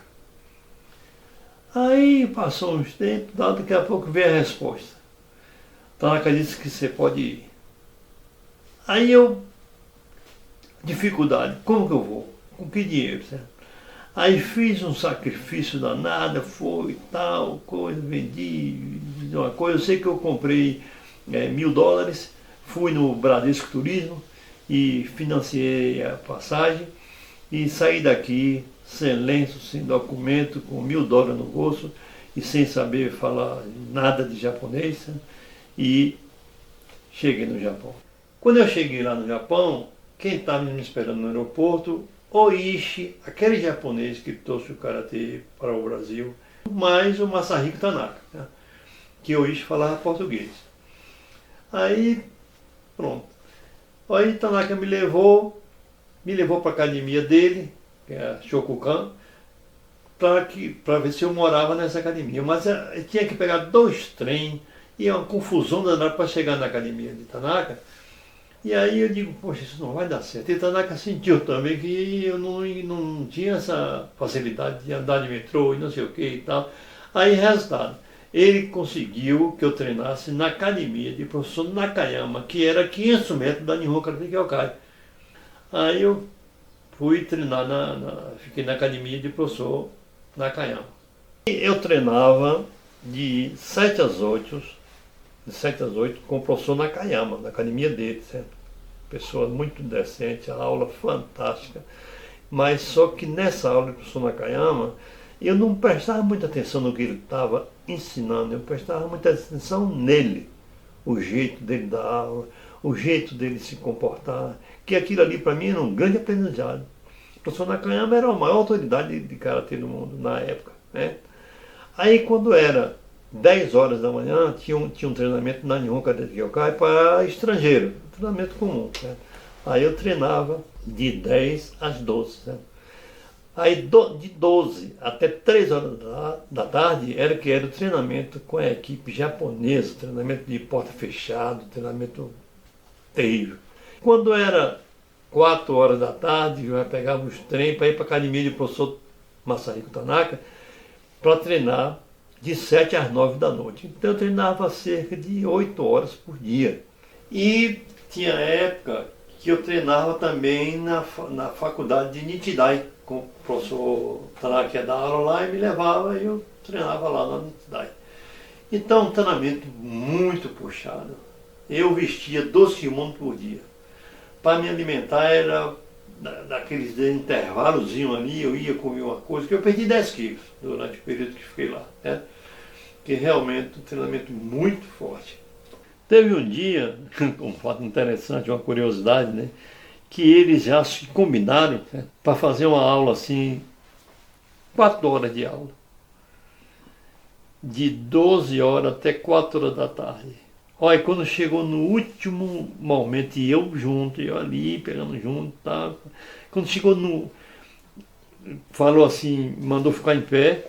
Aí passou uns tempos, daqui a pouco veio a resposta. Tanaka disse que você pode ir. Aí dificuldade, como que eu vou? Com que dinheiro, certo? Aí fiz um sacrifício danado, foi tal, coisa, vendi uma coisa. Eu sei que eu comprei $1.000, fui no Bradesco Turismo e financiei a passagem e saí daqui sem lenço, sem documento, com $1.000 no bolso e sem saber falar nada de japonês, e cheguei no Japão. Quando eu cheguei lá no Japão, quem estava me esperando no aeroporto, Oishi, aquele japonês que trouxe o Karatê para o Brasil, mais o Masahiko Tanaka, né? Que Oishi falava português. Aí, pronto. Aí Tanaka me levou para a academia dele, que é a Shokukan, para ver se eu morava nessa academia. Mas tinha que pegar 2 trens, e é uma confusão danada para chegar na academia de Tanaka. E aí eu digo, poxa, isso não vai dar certo. E Tanaka sentiu também que eu não tinha essa facilidade de andar de metrô e não sei o que e tal. Aí, resultado, ele conseguiu que eu treinasse na academia de professor Nakayama, que era 500 metros da Nihon Karate Kyokai. Aí eu fui treinar, fiquei na academia de professor Nakayama. Eu treinava de 7 às 8, com o professor Nakayama, na academia dele, certo? Pessoa muito decente, a aula fantástica. Mas só que nessa aula do professor Nakayama, eu não prestava muita atenção no que ele estava ensinando, eu prestava muita atenção nele, o jeito dele dar aula, o jeito dele se comportar, que aquilo ali para mim era um grande aprendizado. O professor Nakayama era a maior autoridade de karatê do mundo na época, né? Aí quando era 10 horas da manhã, tinha um treinamento na Nihon Karate Kyokai para estrangeiro, treinamento comum, né? Aí eu treinava de 10 às 12, né? Aí de 12 até 3 horas da tarde era o treinamento com a equipe japonesa, treinamento de porta fechada, treinamento terrível. Quando era 4 horas da tarde, eu pegava os trem para ir para a academia de professor Masahiko Tanaka para treinar de 7 às 9 da noite. Então eu treinava cerca de 8 horas por dia. E tinha época que eu treinava também na faculdade de Nichidai, com o professor Tanaka ia dar aula lá e me levava e eu treinava lá na Nichidai. Então um treinamento muito puxado. Eu vestia 12 kimonos por dia. Para me alimentar era daqueles intervalozinhos ali, eu ia comer uma coisa, que eu perdi 10 quilos durante o período que fiquei lá, né? Que realmente um treinamento muito forte. Teve um dia, um fato interessante, uma curiosidade, né? Que eles já se combinaram, né, para fazer uma aula assim, 4 horas de aula. De 12 horas até 4 horas da tarde. Olha, quando chegou no último momento, e eu junto, eu ali, pegando junto, tá? Quando chegou falou assim, mandou ficar em pé,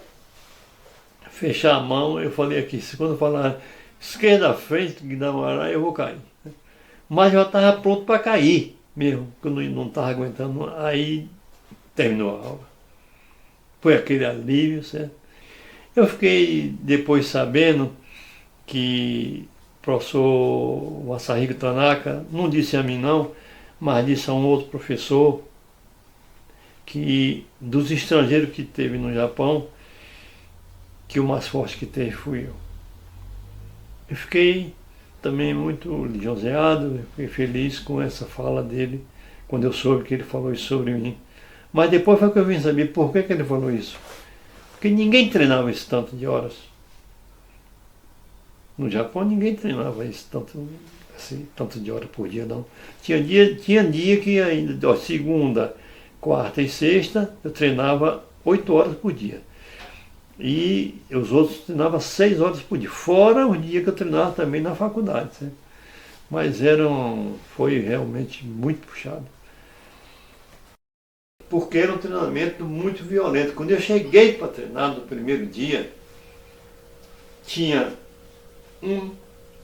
fechar a mão, eu falei aqui, quando falar esquerda frente, Guidamará, eu vou cair. Mas eu estava pronto para cair mesmo, que eu não estava aguentando. Aí terminou a aula. Foi aquele alívio, certo? Eu fiquei depois sabendo que o professor Masahiko Tanaka, não disse a mim não, mas disse a um outro professor, que dos estrangeiros que teve no Japão, que o mais forte que teve fui eu. Eu fiquei também muito lisonjeado, fiquei feliz com essa fala dele, quando eu soube que ele falou isso sobre mim. Mas depois foi que eu vim saber por que ele falou isso. Porque ninguém treinava esse tanto de horas. No Japão ninguém treinava esse tanto de horas por dia, não. Tinha dia que ainda, segunda, quarta e sexta, eu treinava 8 horas por dia. E os outros treinavam 6 horas por dia, fora o dia que eu treinava também na faculdade, certo? Mas foi realmente muito puxado. Porque era um treinamento muito violento. Quando eu cheguei para treinar no primeiro dia, tinha um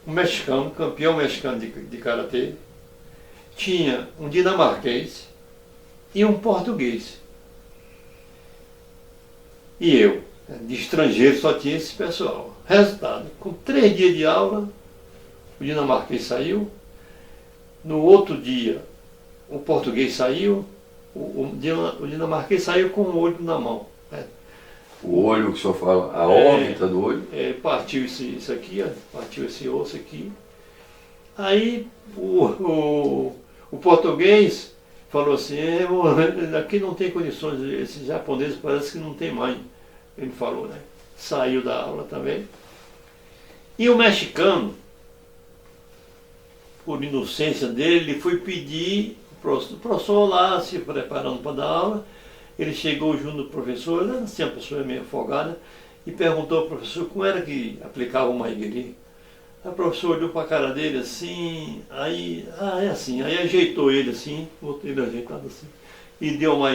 mexicano, campeão mexicano de karatê, tinha um dinamarquês e um português. E eu, de estrangeiro, só tinha esse pessoal. Resultado, com 3 dias de aula, o dinamarquês saiu, no outro dia o português saiu, o dinamarquês saiu com o olho na mão. Né? O olho que o senhor fala, a órbita do olho? Partiu isso aqui, ó, partiu esse osso aqui. Aí o português falou assim, aqui não tem condições, esses japoneses parece que não tem mãe. Ele falou, né? Saiu da aula também. E o mexicano, por inocência dele, ele foi pedir, o professor lá se preparando para dar aula, ele chegou junto do professor, ele tinha uma pessoa meio afogada, e perguntou ao professor como era que aplicava o maigiri. A professora olhou para a cara dele assim, aí, é assim, aí ajeitou ele assim, botou ele ajeitado assim, e deu uma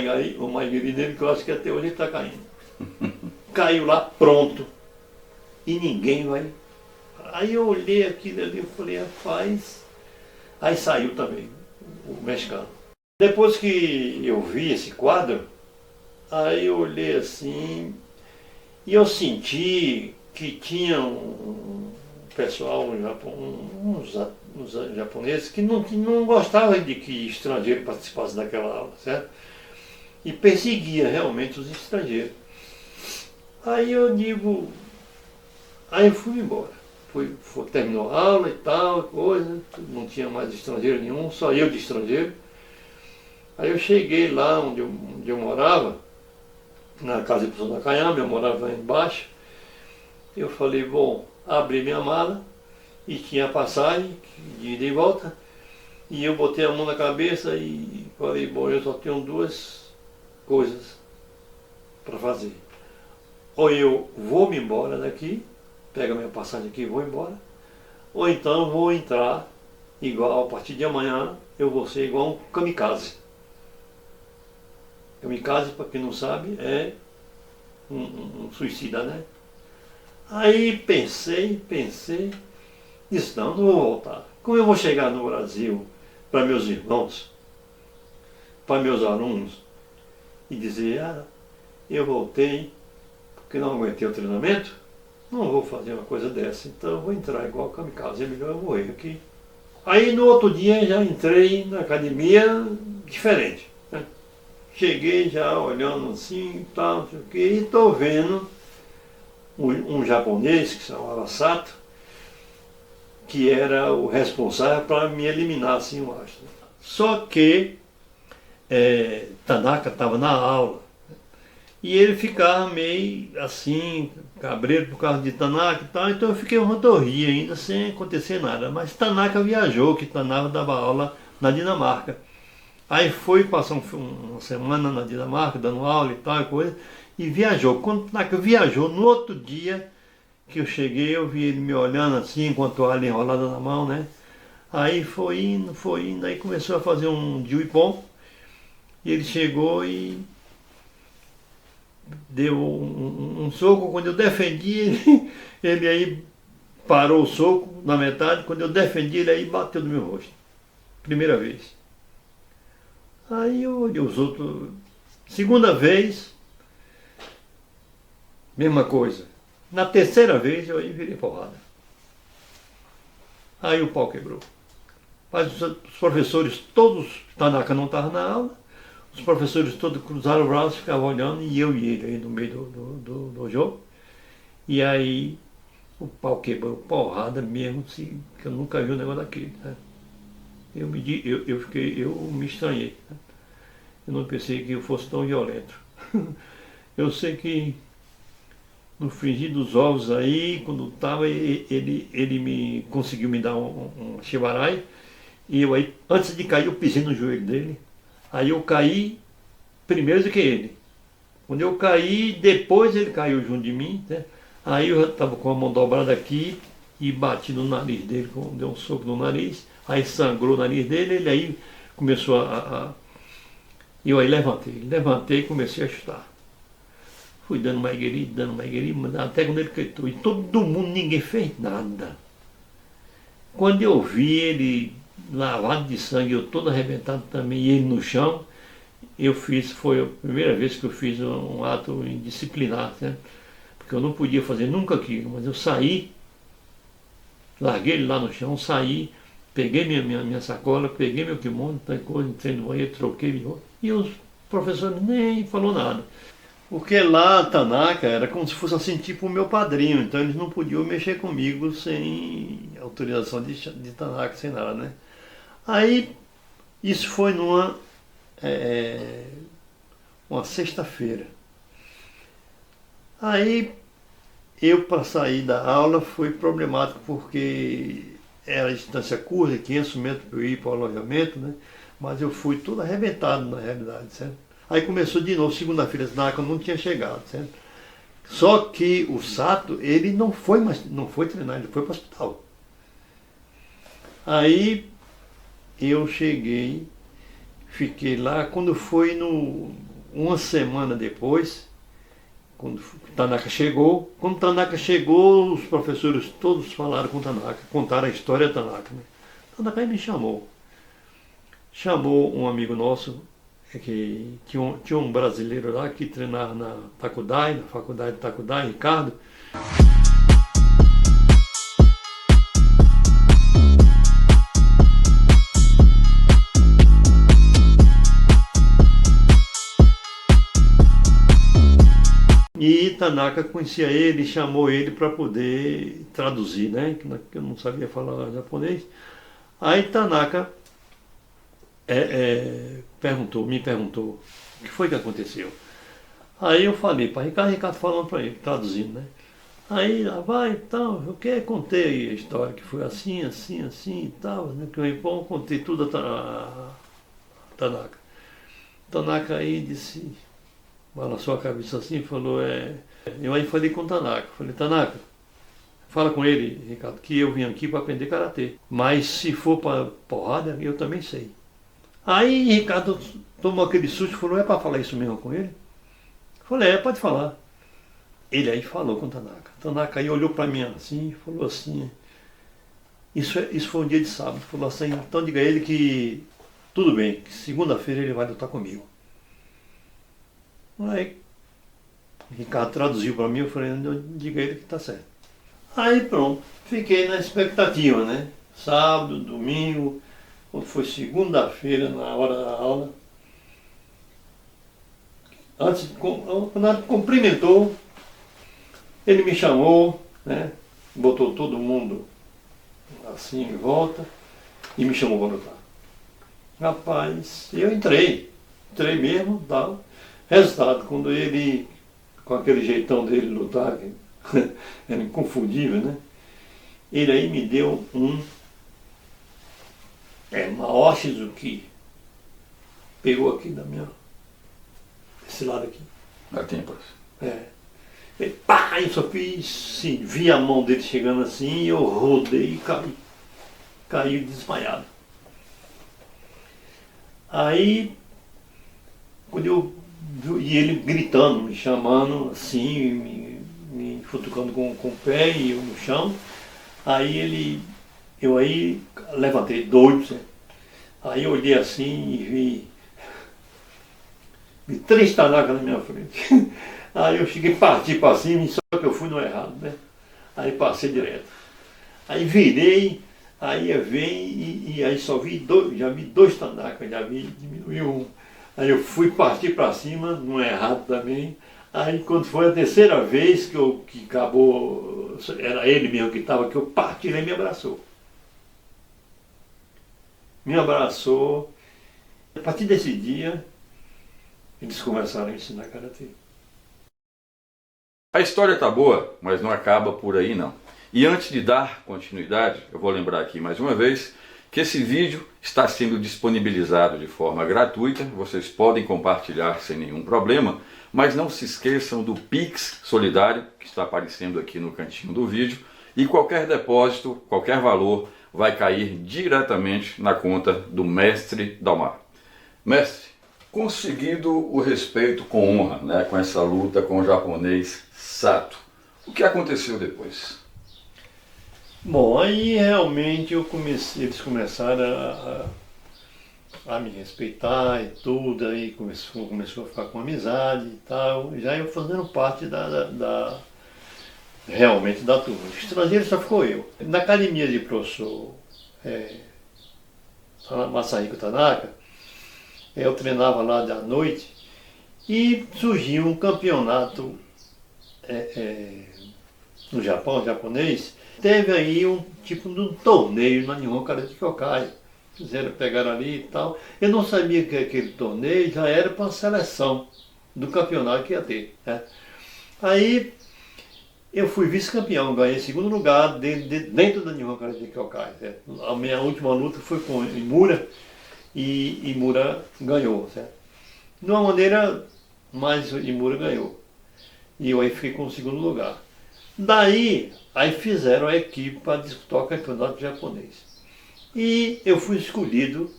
iguiri nele, que eu acho que até hoje ele está caindo. Caiu lá, pronto, e ninguém vai. Aí eu olhei aquilo ali e falei, rapaz, aí saiu também, o mexicano. Depois que eu vi esse quadro, aí eu olhei assim, e eu senti que tinha um pessoal, uns japoneses, que não gostavam de que estrangeiro participasse daquela aula, certo? E perseguia realmente os estrangeiros. Aí eu digo, aí eu fui embora. Terminou a aula e tal, coisa, não tinha mais estrangeiro nenhum, só eu de estrangeiro. Aí eu cheguei lá onde eu morava, na casa de professor Nakayama, eu morava lá embaixo. Eu falei, bom, abri minha mala e tinha passagem de ida e volta. E eu botei a mão na cabeça e falei, bom, eu só tenho duas coisas para fazer. Ou eu vou me embora daqui, pego a minha passagem aqui e vou embora, ou então vou entrar igual, a partir de amanhã, eu vou ser igual um kamikaze. Kamikaze, para quem não sabe, é um suicida, né? Aí pensei, disse, não vou voltar. Como eu vou chegar no Brasil para meus irmãos, para meus alunos, e dizer, eu voltei porque não aguentei o treinamento, não vou fazer uma coisa dessa, então eu vou entrar igual kamikaze, é melhor eu morrer aqui. Aí no outro dia já entrei na academia diferente, né? Cheguei já olhando assim, tal, não sei o quê, e estou vendo um japonês que se chamava Sato, que era o responsável para me eliminar, assim, eu acho. Só que Tanaka estava na aula e ele ficava meio assim, cabreiro por causa de Tanaka e tal, então eu fiquei uma rodorria ainda sem acontecer nada. Mas Tanaka viajou, que Tanaka dava aula na Dinamarca. Aí foi, passou uma semana na Dinamarca, dando aula e tal, coisa, e viajou. Quando Tanaka viajou, no outro dia que eu cheguei, eu vi ele me olhando assim, com a toalha enrolada na mão, né? Aí foi indo, aí começou a fazer um jiu-jitsu, e ele chegou e deu um soco. Quando eu defendi ele, ele aí parou o soco na metade. Quando eu defendi ele, aí bateu no meu rosto. Primeira vez. Aí eu olhei os outros. Segunda vez, mesma coisa. Na terceira vez eu aí virei porrada. Aí o pau quebrou. Mas os professores todos, Tanaka não estava na aula, os professores todos cruzaram o braço, ficavam olhando, e eu e ele aí no meio do jogo. E aí o pau quebrou, porrada mesmo, assim, que eu nunca vi um negócio daquele. Né? Eu me estranhei. Né? Eu não pensei que eu fosse tão violento. Eu sei que no frigir dos ovos aí, quando estava, ele me conseguiu me dar um shibarai, e eu aí, antes de cair, eu pisei no joelho dele. Aí eu caí primeiro do que ele. Quando eu caí, depois ele caiu junto de mim, né? Aí eu já estava com a mão dobrada aqui e bati no nariz dele, deu um soco no nariz, aí sangrou o nariz dele, ele aí começou e eu aí levantei e comecei a chutar. Fui dando uma iguiri, até quando ele caiu. E todo mundo, ninguém fez nada. Quando eu vi ele lavado de sangue, eu todo arrebentado também, e ele no chão, foi a primeira vez que eu fiz um ato indisciplinar, né? Porque eu não podia fazer nunca aquilo, mas eu saí, larguei ele lá no chão, saí, peguei minha sacola, peguei meu kimono, entrei no banheiro, troquei, e os professores nem falou nada. Porque lá, Tanaka, era como se fosse assim, tipo o meu padrinho, então eles não podiam mexer comigo sem autorização de Tanaka, sem nada, né? Aí, isso foi uma sexta-feira. Aí, eu para sair da aula foi problemático, porque era a distância curta, 500 metros para eu ir para o alojamento, né? Mas eu fui todo arrebentado na realidade, certo? Aí começou de novo, segunda-feira, Tanaka não tinha chegado, certo? Só que o Sato, ele não foi treinar, ele foi para o hospital. Aí eu cheguei, fiquei lá, quando foi uma semana depois, quando o Tanaka chegou, quando o Tanaka chegou, os professores todos falaram com o Tanaka, contaram a história do Tanaka. Né? O Tanaka me chamou. Chamou um amigo nosso, que tinha um brasileiro lá que treinava na faculdade de Takudai, Ricardo. E Tanaka conhecia ele, chamou ele para poder traduzir, né? Que eu não sabia falar japonês. Aí Tanaka me perguntou o que foi que aconteceu. Aí eu falei para Ricardo falando para ele, traduzindo, né? Aí lá vai e tal, contei a história que foi assim e tal, né? Que eu contei tudo a Tanaka. Tanaka aí disse, balançou a cabeça assim e falou, eu aí falei com o Tanaka, falei, Tanaka, fala com ele, Ricardo, que eu vim aqui para aprender karatê, mas se for para porrada, eu também sei. Aí Ricardo tomou aquele susto e falou, é para falar isso mesmo com ele? Eu falei, pode falar. Ele aí falou com o Tanaka. Tanaka aí olhou para mim assim e falou assim, isso foi um dia de sábado, falou assim, então diga a ele que tudo bem, que segunda-feira ele vai lutar comigo. Aí Ricardo traduziu para mim, eu falei, diga a ele que tá certo. Aí pronto, fiquei na expectativa, né? Sábado, domingo, quando foi segunda-feira, na hora da aula, quando ele cumprimentou, ele me chamou, né? Botou todo mundo assim em volta e me chamou para lutar. Rapaz, eu entrei mesmo, tal. Resultado, quando ele, com aquele jeitão dele lutar, era inconfundível, né? Ele aí me deu Mao Shizuki. Pegou aqui desse lado aqui. Na tímpano. E pá, eu só fiz, sim, vi a mão dele chegando assim, eu rodei e caí desmaiado. Aí, e ele gritando, me chamando assim, me futucando com o pé e eu no chão. Aí eu aí levantei doido, aí eu olhei assim e vi 3 Tanaka na minha frente. Aí eu cheguei, parti para cima, só que eu fui no errado, né? Aí passei direto. Aí virei, aí eu venho e aí só vi já vi 2 Tanaka, diminuiu um. Aí eu fui partir para cima, no errado também. Aí quando foi a terceira vez que acabou, era ele mesmo que estava, que eu parti, ele me abraçou. Me abraçou. A partir desse dia, eles começaram a ensinar karatê. A história está boa, mas não acaba por aí não. E antes de dar continuidade, eu vou lembrar aqui mais uma vez que esse vídeo está sendo disponibilizado de forma gratuita, vocês podem compartilhar sem nenhum problema, mas não se esqueçam do Pix solidário, que está aparecendo aqui no cantinho do vídeo, e qualquer depósito, qualquer valor, vai cair diretamente na conta do Mestre Dalmar. Mestre, conseguido o respeito com honra, né, com essa luta com o japonês Sato, o que aconteceu depois? Bom, aí realmente eles começaram a me respeitar e tudo, aí começou a ficar com amizade e tal, já eu fazendo parte realmente da turma. O estrangeiro só ficou eu. Na academia de professor Masahiko Tanaka, eu treinava lá à noite e surgiu um campeonato no Japão, japonês. Teve aí um tipo de um torneio na Nihon Karate Kyokai. Pegaram ali e tal. Eu não sabia que aquele torneio já era para a seleção do campeonato que ia ter. Né? Aí eu fui vice-campeão, ganhei 2º lugar dentro da Nihon Karate Kyokai. A minha última luta foi com Imura e Imura ganhou. Certo? De uma maneira, mas Imura ganhou. E eu aí fiquei com o 2º lugar. Daí, aí fizeram a equipe para disputar o campeonato japonês. E eu fui escolhido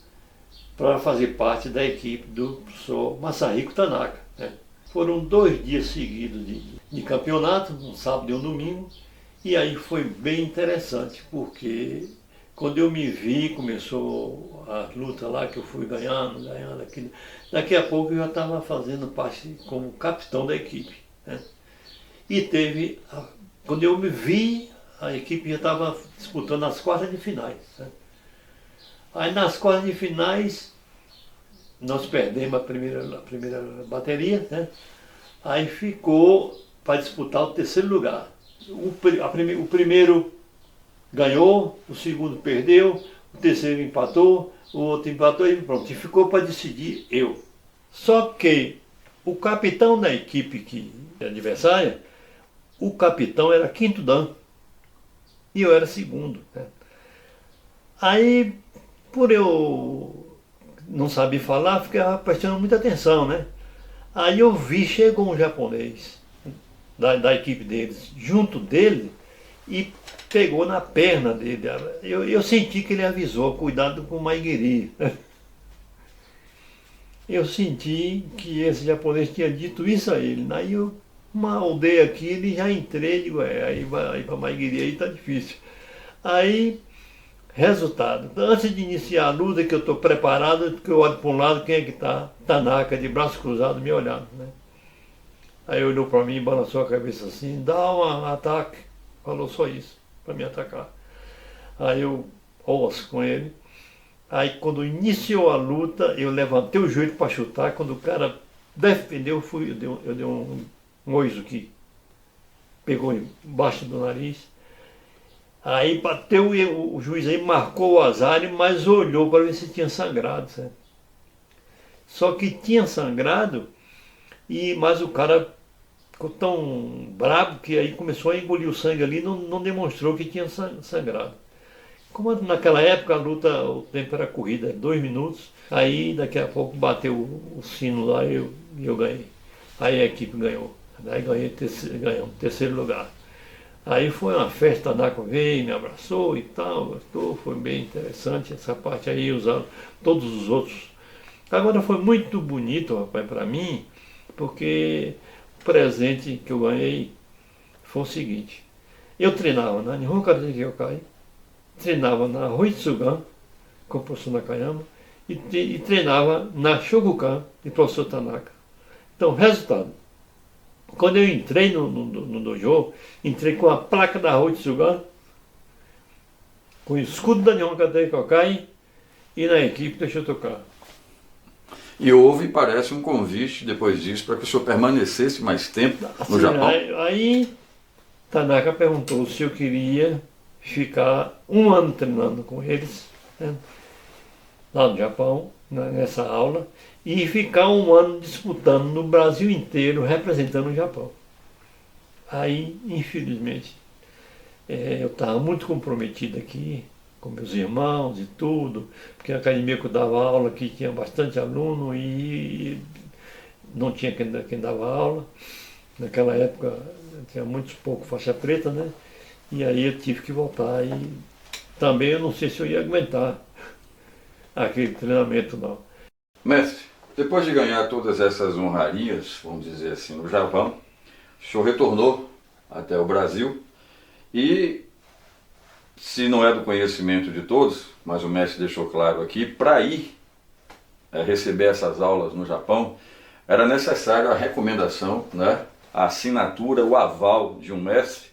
para fazer parte da equipe do professor Masahiko Tanaka, né? Foram 2 dias seguidos de campeonato, um sábado e um domingo, e aí foi bem interessante, porque quando eu me vi, começou a luta lá, que eu fui ganhando, aquilo. Daqui a pouco eu já estava fazendo parte como capitão da equipe, né? E quando eu me vi, a equipe já estava disputando as quartas de finais, né? Aí nas quartas de finais, nós perdemos a primeira bateria, né? Aí ficou para disputar o terceiro lugar. O primeiro ganhou, o segundo perdeu, o terceiro empatou, o outro empatou e pronto. E ficou para decidir eu. Só que o capitão da equipe adversária, o capitão era quinto dan e eu era segundo, né? Aí, por eu não saber falar, ficava prestando muita atenção, né? Aí eu vi, chegou um japonês da equipe deles, junto dele, e pegou na perna dele. Eu senti que ele avisou, cuidado com o Maigiri. Eu senti que esse japonês tinha dito isso a ele. Aí eu, uma aldeia aqui, ele já entrei, digo, aí para Maigiri aí tá difícil. Aí, resultado, antes de iniciar a luta, que eu estou preparado, que eu olho para um lado, quem é que está? Tanaka, de braço cruzado, me olhando, né? Aí olhou para mim, balançou a cabeça assim, dá um ataque. Falou só isso, para me atacar. Aí eu ouço com ele. Aí quando iniciou a luta, eu levantei o joelho para chutar. Quando o cara defendeu, eu dei um oizo que pegou embaixo do nariz. Aí bateu o juiz aí, marcou o azar, mas olhou para ver se tinha sangrado, certo? Só que tinha sangrado, mas o cara ficou tão brabo que aí começou a engolir o sangue ali e não demonstrou que tinha sangrado. Como naquela época a luta, o tempo era corrida, 2 minutos, aí daqui a pouco bateu o sino lá e eu ganhei. Aí a equipe ganhou. Aí ganhamos terceiro lugar. Aí foi uma festa, a Tanaka veio, me abraçou e tal, gostou, foi bem interessante essa parte aí, usaram todos os outros. Agora foi muito bonito, rapaz, para mim, porque o presente que eu ganhei foi o seguinte: eu treinava na Nihon Karate Kyokai, treinava na Hoitsugan, com o professor Nakayama, e treinava na Shogukan, de professor Tanaka. Então, resultado, quando eu entrei no dojo, entrei com a placa da Hoitsugan, com o escudo da Nihon Karate Kyokai e na equipe da Shotokan. E houve, parece, um convite depois disso para que o senhor permanecesse mais tempo no Japão. Aí Tanaka perguntou se eu queria ficar 1 ano treinando com eles, né, lá no Japão, nessa aula, e ficar 1 ano disputando no Brasil inteiro, representando o Japão. Aí, infelizmente, eu estava muito comprometido aqui, com meus irmãos e tudo, porque a academia que eu dava aula aqui tinha bastante aluno e não tinha quem dava aula. Naquela época tinha muitos pouco faixa preta, né? E aí eu tive que voltar e também eu não sei se eu ia aguentar aquele treinamento não. Mestre, depois de ganhar todas essas honrarias, vamos dizer assim, no Japão, o senhor retornou até o Brasil e, se não é do conhecimento de todos, mas o mestre deixou claro aqui, para ir receber essas aulas no Japão, era necessário a recomendação, né, a assinatura, o aval de um mestre,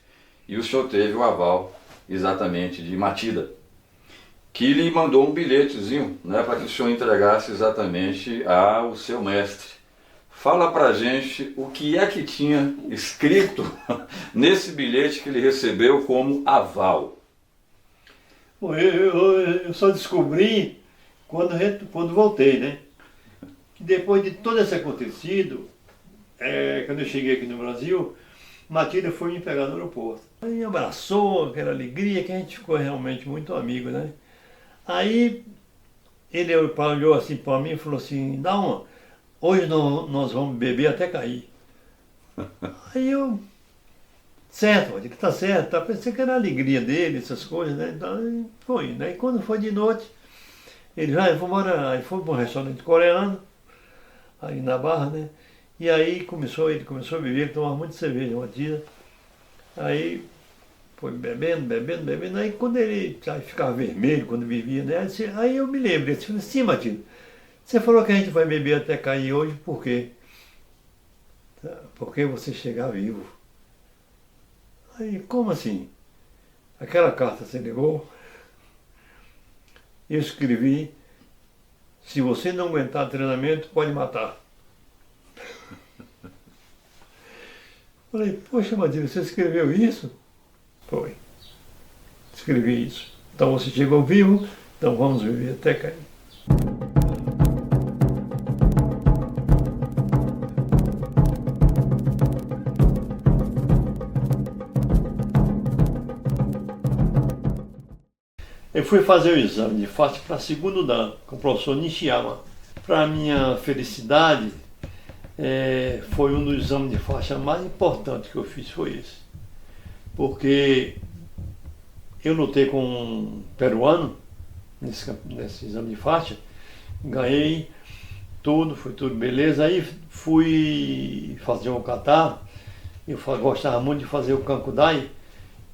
e o senhor teve o aval exatamente de Matida, que lhe mandou um bilhetezinho, né, para que o senhor entregasse exatamente ao seu mestre. Fala pra gente o que é que tinha escrito nesse bilhete que ele recebeu como aval. Eu só descobri quando voltei, né? Que depois de todo esse acontecido, quando eu cheguei aqui no Brasil, Matilda foi me pegar no aeroporto. Aí me abraçou, aquela alegria, que a gente ficou realmente muito amigo, né? Aí ele olhou assim para mim e falou assim, hoje nós vamos beber até cair. Aí eu certo, pode que tá certo. Tá? Pensei que era a alegria dele, essas coisas, né? Então foi, né? E quando foi de noite, ele já foi para um restaurante coreano, aí na Barra, né? E aí ele começou a beber, tomava muita cerveja, uma dia. Aí foi bebendo. Aí quando ele ficava vermelho, quando bebia, né? Aí eu me lembro, ele disse, sim, Matilde, você falou que a gente vai beber até cair hoje, por quê? Porque você chegar vivo. Aí, como assim? Aquela carta você levou? Eu escrevi, se você não aguentar treinamento, pode matar. Falei, poxa, Matilde, você escreveu isso? Foi. Escrevi isso. Então você chegou vivo, então vamos viver até cair. Eu fui fazer o exame de face para segundo dan com o professor Nishiyama. Para minha felicidade, foi um dos exames de faixa mais importantes que eu fiz, foi esse. Porque eu lutei com um peruano nesse exame de faixa, ganhei tudo, foi tudo beleza. Aí fui fazer um kata, eu gostava muito de fazer o kankudai,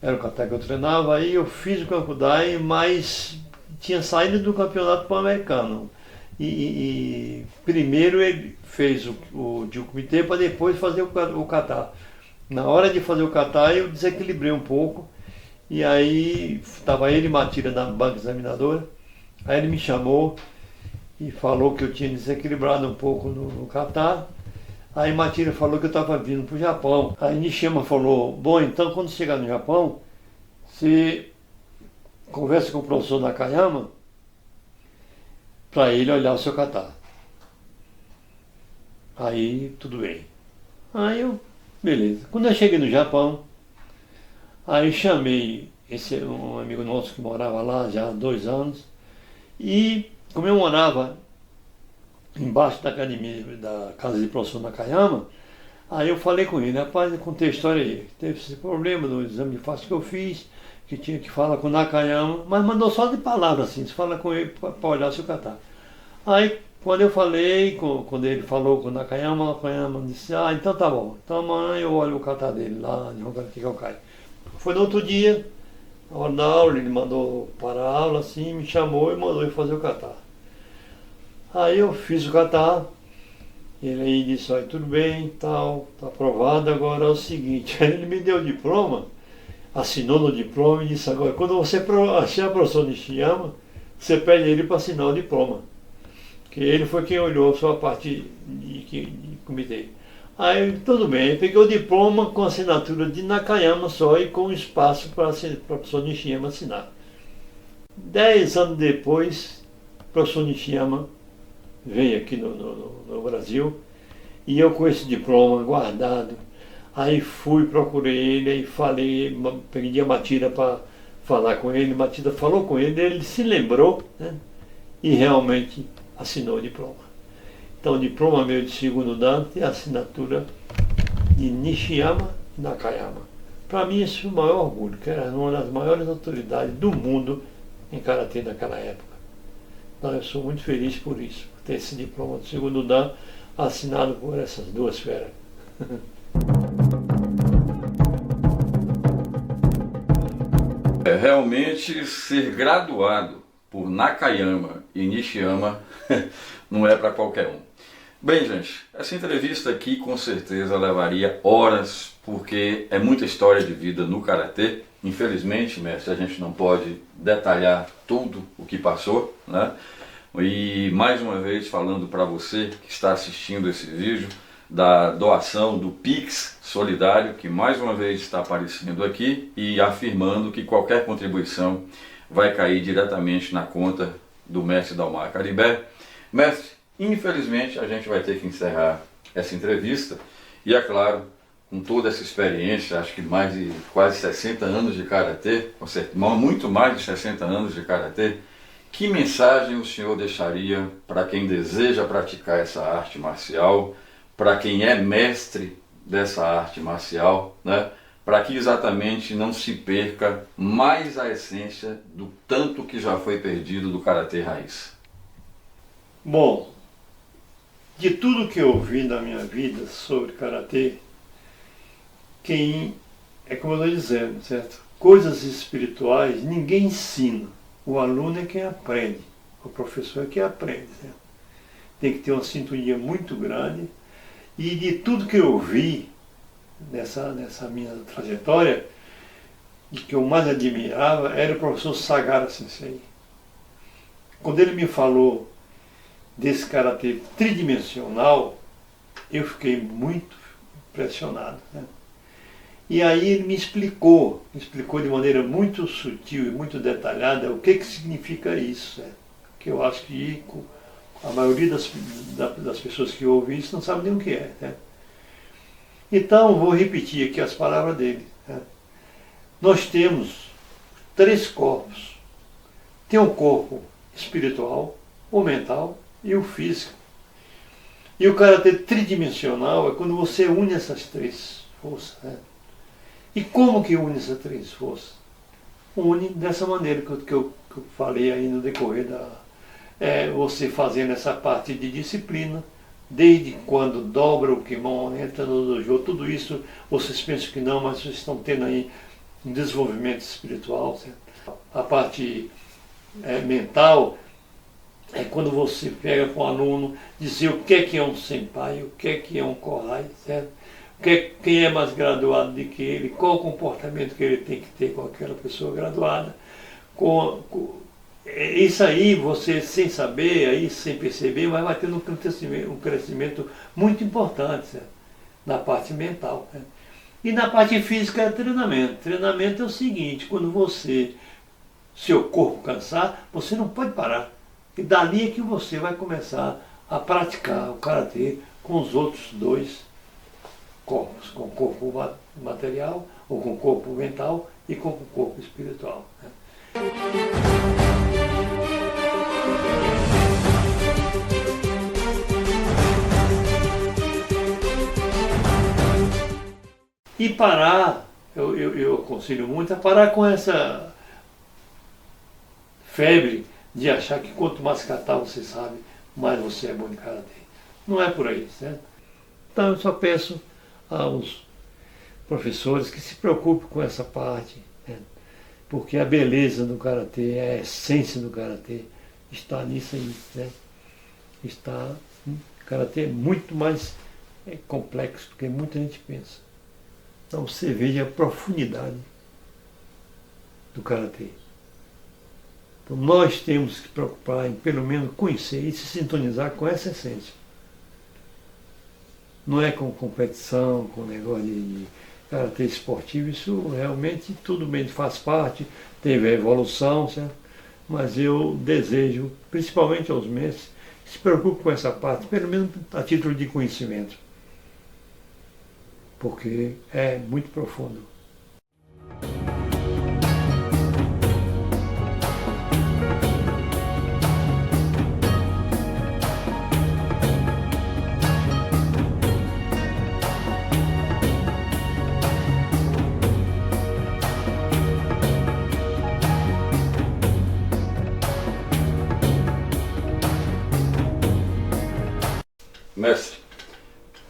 era o kata que eu treinava, aí eu fiz o kankudai, mas tinha saído do campeonato pan-americano. E primeiro ele fez o Jukumite para depois fazer o kata. Na hora de fazer o kata eu desequilibrei um pouco, e aí estava ele e Matira na banca examinadora, aí ele me chamou e falou que eu tinha desequilibrado um pouco no kata. Aí Matira falou que eu estava vindo para o Japão. Aí Nishiyama falou, bom, então quando chegar no Japão, você conversa com o professor Nakayama para ele olhar o seu kata. Aí tudo bem. Aí eu, beleza. Quando eu cheguei no Japão, aí chamei um amigo nosso que morava lá já há 2 anos, e como eu morava embaixo da academia, da casa de professor Nakayama, aí eu falei com ele, rapaz, eu contei a história aí, teve esse problema do exame de face que eu fiz, que tinha que falar com o Nakayama, mas mandou só de palavra assim, você fala com ele para olhar seu kata. Aí quando eu falei, quando ele falou com o Nakayama disse, então tá bom, então amanhã eu olho o kata dele lá de Hokage Kyokai. Foi no outro dia, na hora da aula, ele mandou parar a aula assim, me chamou e mandou eu fazer o kata. Aí eu fiz o kata, ele aí disse, olha, tudo bem, tal, tá aprovado, agora é o seguinte, aí ele me deu o diploma, assinou no diploma e disse, agora, quando você achar o professor Nishiyama, você pede ele para assinar o diploma, que ele foi quem olhou a sua parte de comitê. Aí, tudo bem, eu peguei o diploma com assinatura de Nakayama só e com espaço para o professor Nishiyama assinar. 10 anos depois, o professor Nishiyama veio aqui no Brasil, e eu com esse diploma guardado, aí procurei ele, aí falei, pedi a Matira para falar com ele, Matira falou com ele se lembrou, né, e realmente assinou o diploma. Então o diploma meu de segundo dan tem a assinatura de Nishiyama e Nakayama. Para mim isso foi o maior orgulho, que era uma das maiores autoridades do mundo em Karatê naquela época. Então eu sou muito feliz por isso, por ter esse diploma de segundo dan assinado por essas duas feras. Realmente ser graduado por Nakayama e Nishiyama não é para qualquer um. Bem, gente, essa entrevista aqui com certeza levaria horas, porque é muita história de vida no Karatê. Infelizmente, mestre, a gente não pode detalhar tudo o que passou, né? E mais uma vez falando para você que está assistindo esse vídeo, da doação do Pix Solidário, que mais uma vez está aparecendo aqui, e afirmando que qualquer contribuição vai cair diretamente na conta do mestre Dalmar Caribé. Mestre, infelizmente a gente vai ter que encerrar essa entrevista, e é claro, com toda essa experiência, acho que mais de quase 60 anos de Karatê, muito mais de 60 anos de Karatê, que mensagem o senhor deixaria para quem deseja praticar essa arte marcial, para quem é mestre dessa arte marcial, né? para que exatamente não se perca mais a essência do tanto que já foi perdido do Karatê Raiz? Bom, de tudo que eu ouvi na minha vida sobre Karatê, é como eu estou dizendo, certo? Coisas espirituais ninguém ensina. O aluno é quem aprende, o professor é quem aprende, certo? Tem que ter uma sintonia muito grande. E de tudo que eu vi nessa minha trajetória, o que eu mais admirava era o professor Sagara Sensei. Quando ele me falou desse karatê tridimensional, eu fiquei muito impressionado, né? E aí ele me explicou de maneira muito sutil e muito detalhada o que significa isso, né? Que eu acho que a maioria das pessoas que ouvem isso não sabe nem o que é, né? Então, vou repetir aqui as palavras dele, né? Nós temos 3 corpos. Tem o corpo espiritual, o mental e o físico. E o karatê tridimensional é quando você une essas 3 forças, né? E como que une essas 3 forças? Une dessa maneira que eu falei aí no decorrer você fazendo essa parte de disciplina, desde quando dobra o kimono, entra no dojo, tudo isso vocês pensam que não, mas vocês estão tendo aí um desenvolvimento espiritual, certo? A parte mental é quando você pega com o aluno, dizer o que é um senpai, o que é um kohai, certo? Quem é mais graduado do que ele, qual o comportamento que ele tem que ter com aquela pessoa graduada. Isso aí, você sem saber, aí, sem perceber, mas vai tendo um crescimento muito importante, certo? Na parte mental, né? E na parte física é treinamento. Treinamento é o seguinte, quando seu corpo cansar, você não pode parar. E dali é que você vai começar a praticar o karatê com os outros 2 corpos, com o corpo material, ou com o corpo mental e com o corpo espiritual, né? E parar, eu aconselho muito a parar com essa febre de achar que quanto mais kata você sabe, mais você é bom em karatê. Não é por aí, certo? Então eu só peço aos professores que se preocupem com essa parte, né? Porque a beleza do karatê, a essência do karatê está nisso aí, né? O karatê é muito mais complexo do que muita gente pensa. Então você veja a profundidade do karatê. Então nós temos que preocupar em pelo menos conhecer e se sintonizar com essa essência. Não é com competição, com negócio de karatê esportivo, isso realmente tudo bem, faz parte, teve a evolução, certo? Mas eu desejo, principalmente aos mestres, que se preocupem com essa parte, pelo menos a título de conhecimento, porque é muito profundo. Mestre,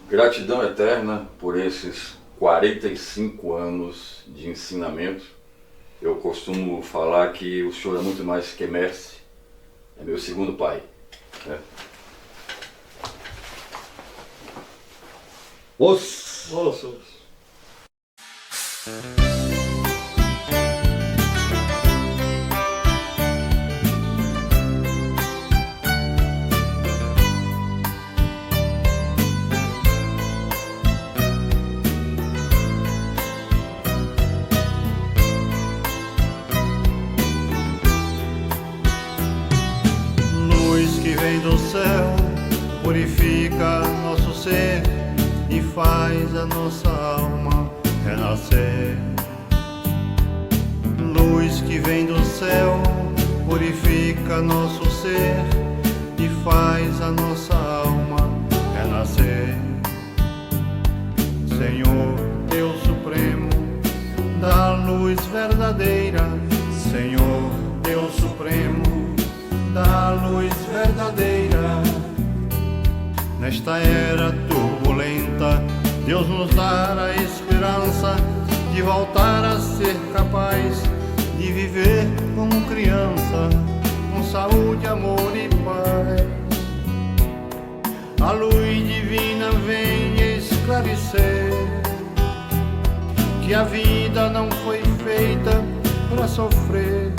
gratidão eterna por esses 45 anos de ensinamento. Eu costumo falar que o senhor é muito mais que mestre, é meu segundo pai, né? Ossos. Que vem do céu, purifica nosso ser e faz a nossa alma renascer. Luz que vem do céu, purifica nosso ser e faz a nossa alma renascer. Senhor, Deus Supremo, luz verdadeira, Senhor Deus Supremo, da luz verdadeira. Nesta era turbulenta, Deus nos dá a esperança de voltar a ser capaz de viver como criança, com saúde, amor e paz. A luz divina vem esclarecer que a vida não foi feita para sofrer,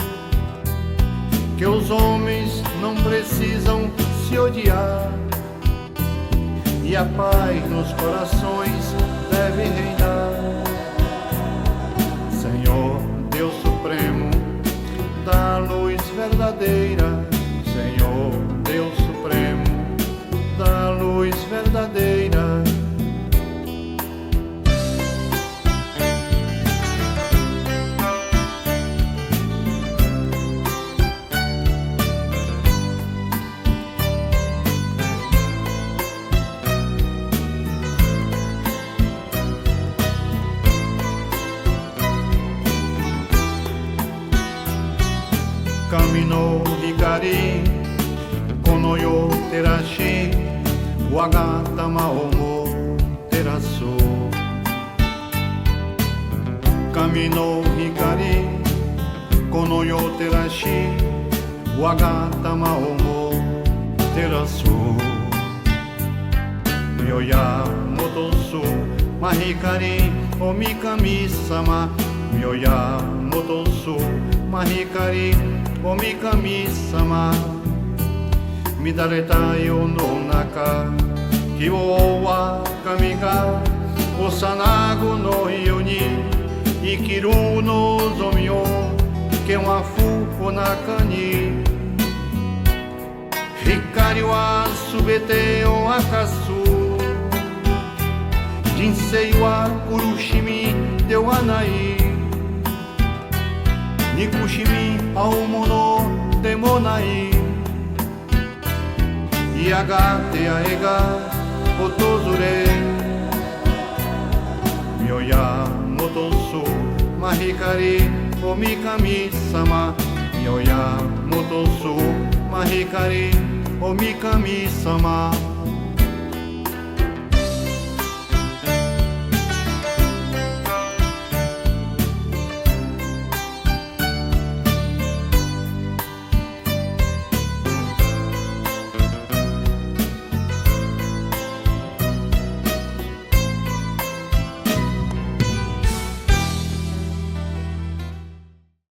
que os homens não precisam se odiar e a paz nos corações deve reinar. Senhor Deus Supremo, da luz verdadeira, Senhor Deus Supremo, da luz verdadeira. Kamino hikari, kono yo terashi, wagatama omo terasu. Kamino hikari, kono yo terashi, wagatama omo terasu. Myoya motosu, mahikari, omikami-sama. Myoya motosu, mahikari, omikami-sama. Midareta yo no naka, kiwo wa kami ga osanago no yo ni ikiru no zomi o ken wa fuku naka ni hikari wa subete o akasu jinsei wa urushimi de wa nai nikushimi ao mono de mo nai Yagate aega otozure Myoya motosu mahikari omikami-sama Myoya motosu mahikari omikami-sama